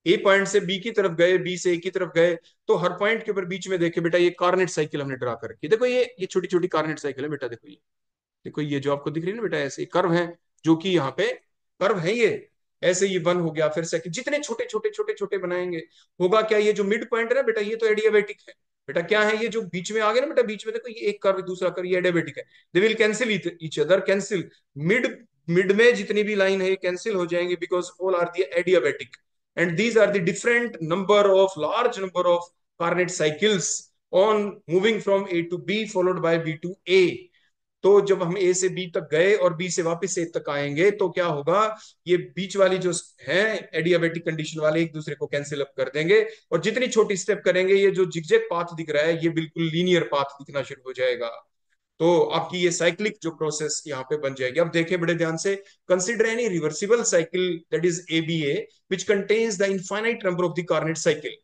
ए पॉइंट से बी की तरफ गए, बी से ए की तरफ गए, तो हर पॉइंट के ऊपर बीच में देखे बेटा ये कार्नेट साइकिल हमने ड्रा कर रखी है। देखो ये छोटी छोटी कार्नेट साइकिल है बेटा, देखो ये, देखो ये जो आपको दिख रही है ना बेटा, ऐसे कर्व है, जो कि यहाँ पे कर्व है ये, ऐसे ये वन हो गया, फिर सेकंड, जितने छोटे छोटे छोटे छोटे बनाएंगे होगा क्या, ये जो मिड पॉइंट है ना बेटा, ये तो एडियाबेटिक है बेटा। क्या है ये जो बीच में आ गया ना बेटा, बीच में देखो ये एक कर्व दूसरा कर्व, ये एडियाबेटिक है, they will cancel each other, cancel mid, mid में जितनी भी लाइन है ये कैंसिल हो जाएंगे because all are the adiabatic and these are the different number of, large number of Carnot cycles on moving from A to B followed by B to A. तो जब हम ए से बी तक गए और बी से वापस ए तक आएंगे तो क्या होगा, ये बीच वाली जो है एडियाबेटिक कंडीशन वाले एक दूसरे को कैंसिल अप कर देंगे, और जितनी छोटी स्टेप करेंगे ये जो जिगजैग पाथ दिख रहा है ये बिल्कुल लीनियर पाथ दिखना शुरू हो जाएगा। तो आपकी ये साइक्लिक जो प्रोसेस यहाँ पे बन जाएगी। अब देखें बड़े ध्यान से, consider any reversible cycle that is ABA which contains the infinite number of the Carnot cycle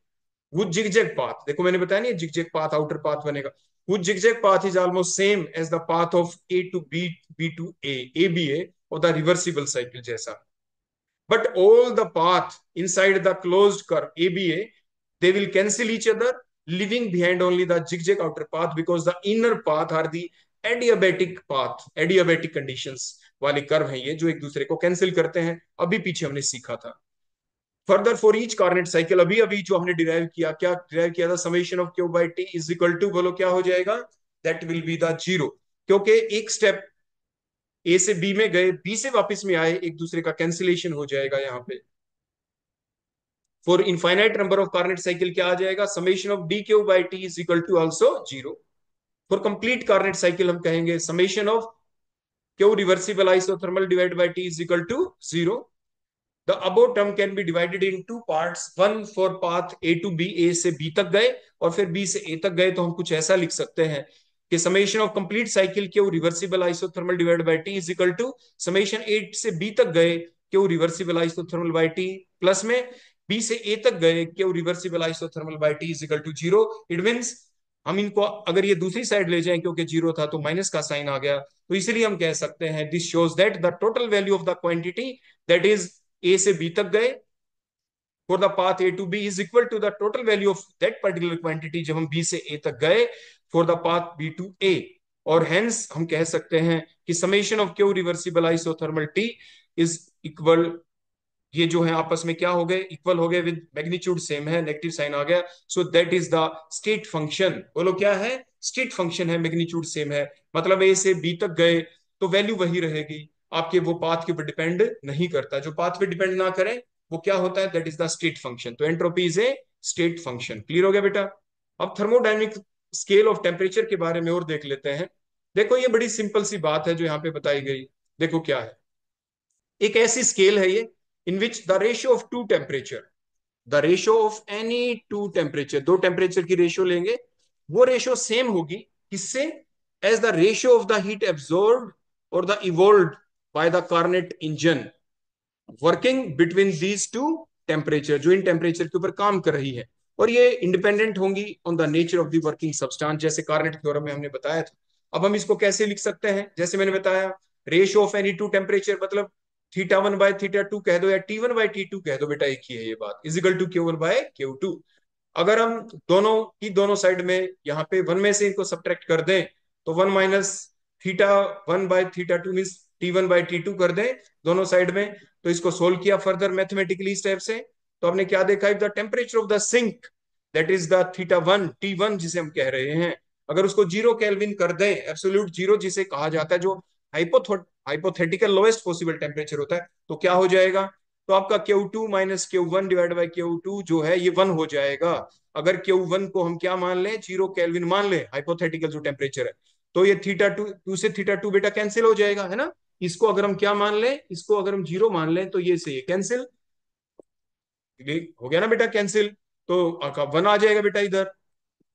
वो जिगजैग पाथ, देखो मैंने बताया नहीं जिगजैग पाथ आउटर पाथ बनेगा, वो zigzag path is almost same as the path of A to B, B to A, A B A और the reversible cycle जैसा। But all the path inside the closed curve A B A they will cancel each other leaving behind only the zigzag outer path because the inner path are the adiabatic path, adiabatic conditions वाले curve हैं ये जो एक दूसरे को cancel करते हैं। अभी पीछे हमने सीखा था। फर्दर फॉर ईच कार्नेट साइकिल, अभी अभी जो हमने डिराइव किया, क्या डिराइव किया था, summation of Q by T is equal to, बोलो क्या हो जाएगा, that will be the zero, क्योंकि एक स्टेप ए से बी में गए, बी से वापस में आए, एक दूसरे का कैंसिलेशन हो जाएगा यहाँ पे। For infinite number of Carnot cycle क्या आ जाएगा, summation of D Q by T is equal to also zero. For complete Carnot cycle हम कहेंगे summation of Q reversible isothermal divide by T is equal to zero. The above term can be divided in two parts, one for path A to B, A से B तक गए और फिर B से A तक गए, तो हम कुछ ऐसा लिख सकते हैं कि summation of complete cycle Q reversible isothermal divide by T is equal to summation A से B तक गए Q reversible isothermal by T plus में B से A तक गए Q reversible isothermal by T is equal to zero. It means हम इनको अगर ये दूसरी साइड ले जाएं, क्योंकि जीरो था तो माइनस का साइन आ गया, तो इसलिए हम कह सकते हैं this shows that the total value of the quantity that is A से बी तक गए for the path A to B is equal to the total value of that particular quantity जब हम बी से ए तक गए for the path B to A. और hence हम कह सकते हैं कि summation of Q reversible isothermal T is equal, ये जो है आपस में क्या हो गए, इक्वल हो गए, विद मैग्नीट्यूड सेम है, नेगेटिव साइन आ गया, so that is the state function. बोलो क्या है, स्टेट फंक्शन है, मैग्नीट्यूड सेम है, मतलब ए से बी तक गए तो वैल्यू वही रहेगी, आपके वो पाथ के ऊपर डिपेंड नहीं करता, जो पाथ पे डिपेंड ना करे वो क्या होता है, that is the state function. तो entropy is a state function. Clear हो गया बेटा। अब थर्मोडाइनमिक स्केल ऑफ टेम्परेचर के बारे में और देख लेते हैं। देखो ये बड़ी सिंपल सी बात है जो यहाँ पे बताई गई। देखो क्या है, एक ऐसी स्केल है ये in which the ratio of two temperature, the ratio of any two temperature, दो टेम्परेचर की रेशियो लेंगे, वो रेशियो सेम होगी किससे, as the ratio of the heat absorbed और the evolved by the Carnot engine working between these two temperature, जो इन temperature के ऊपर काम कर रही है, और ये इंडिपेंडेंट होंगी on the nature of the working substance, जैसे कार्नेट थ्योरम में हमने बताया था। अब हम इसको कैसे लिख सकते हैं, जैसे मैंने बताया, ratio of any two temperature मतलब theta one by theta two कह दो या T one by T two कह दो, बेटा एक ही है ये बात, equal to Q one by Q two. अगर हम दोनों की दोनों साइड में यहाँ पे वन में से इनको सब्ट्रैक्ट कर दें तो one minus theta one by theta two mean T one by T two कर दें दोनों साइड में, तो इसको सोल्व किया फर्दर मैथमेटिकली स्टेप से, तो हमने क्या देखा, if the temperature of the sink that is the theta one T one जिसे हम कह रहे हैं, अगर उसको जीरो केल्विन कर दें, एब्सोल्यूट जीरो जिसे कहा जाता है, जो हाइपोथेटिकल लोएस्ट पॉसिबल टेम्परेचर होता है, तो क्या हो जाएगा, तो आपका Q2 minus Q1 divide by Q2 जो है ये वन हो जाएगा। अगर Q1 को हम क्या मान लें, जीरो केल्विन मान लें, हाइपोथेटिकल जो टेम्परेचर है, तो ये थीटा टू टू से थीटा टू बेटा कैंसिल हो जाएगा, है ना। इसको अगर हम क्या मान लें, इसको अगर हम जीरो मान लें तो ये से ये कैंसिल हो गया ना बेटा, कैंसिल, तो आपका वन आ जाएगा बेटा इधर,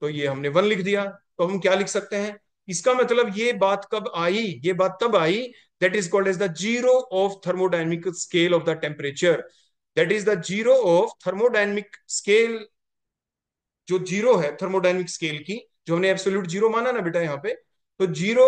तो ये हमने वन लिख दिया। तो हम क्या लिख सकते हैं, इसका मतलब ये बात कब आई, ये बात तब आई, that is called as the zero of thermodynamic scale of the temperature, that is the zero of thermodynamic scale, जो जीरो है थर्मोडायनेमिक स्केल की, जो हमने एब्सोल्यूट जीरो माना ना बेटा यहाँ पे, तो zero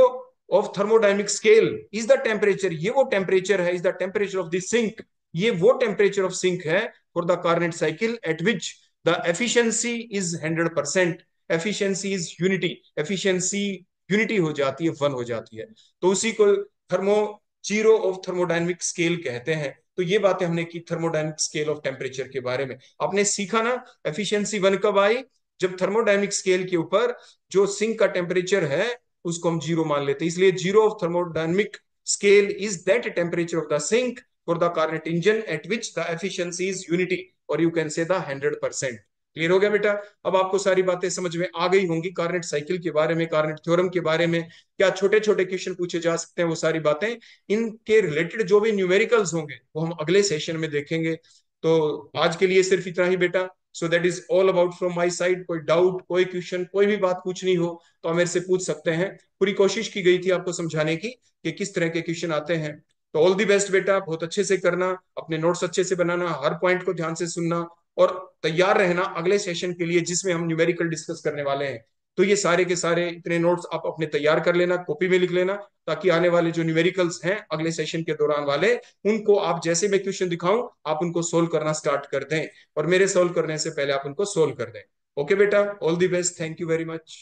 of thermodynamic scale is the temperature, ये वो टेम्परेचर है, is the temperature of the sink, ये वो टेम्परेचर ऑफ सिंक है for the Carnot cycle at which the efficiency is 100%, efficiency is unity, efficiency unity हो जाती है, one हो जाती है, तो उसी को thermo zero of thermodynamic scale कहते हैं। तो ये बातें हमने की थर्मोडायनेमिक स्केल ऑफ टेम्परेचर के बारे में, आपने सीखा ना एफिशिएंसी वन कब आई, जब थर्मोडायनेमिक स्केल के ऊपर जो सिंक का टेम्परेचर है उसको हम जीरो मान लेते हैं, इसलिए zero of thermodynamic scale is that temperature of the sink for the Carnot engine at which the efficiency is unity, और यू कैन से द 100%। क्लियर हो गया बेटा। अब आपको सारी बातें समझ में आ गई होंगी कार्नेट साइकिल के बारे में, कार्नेट थ्योरम के बारे में, क्या छोटे छोटे क्वेश्चन पूछे जा सकते हैं, वो सारी बातें, इनके रिलेटेड जो भी न्यूमेरिकल्स होंगे वो हम अगले सेशन में देखेंगे। तो आज के लिए सिर्फ इतना ही बेटा। So that is all about from my side. कोई डाउट, कोई क्वेश्चन, कोई भी बात पूछनी हो तो आप मेरे से पूछ सकते हैं। पूरी कोशिश की गई थी आपको समझाने की कि किस तरह के क्वेश्चन आते हैं। तो ऑल दी बेस्ट बेटा, बहुत अच्छे से करना, अपने नोट्स अच्छे से बनाना, हर पॉइंट को ध्यान से सुनना और तैयार रहना अगले सेशन के लिए जिसमें हम न्यूमेरिकल डिस्कस करने वाले हैं। तो ये सारे के सारे इतने नोट्स आप अपने तैयार कर लेना, कॉपी में लिख लेना, ताकि आने वाले जो न्यूमेरिकल्स हैं अगले सेशन के दौरान वाले, उनको आप जैसे मैं क्वेश्चन दिखाऊं आप उनको सोल्व करना स्टार्ट कर दें, और मेरे सोल्व करने से पहले आप उनको सोल्व कर दें। ओके बेटा, all the best, thank you very much.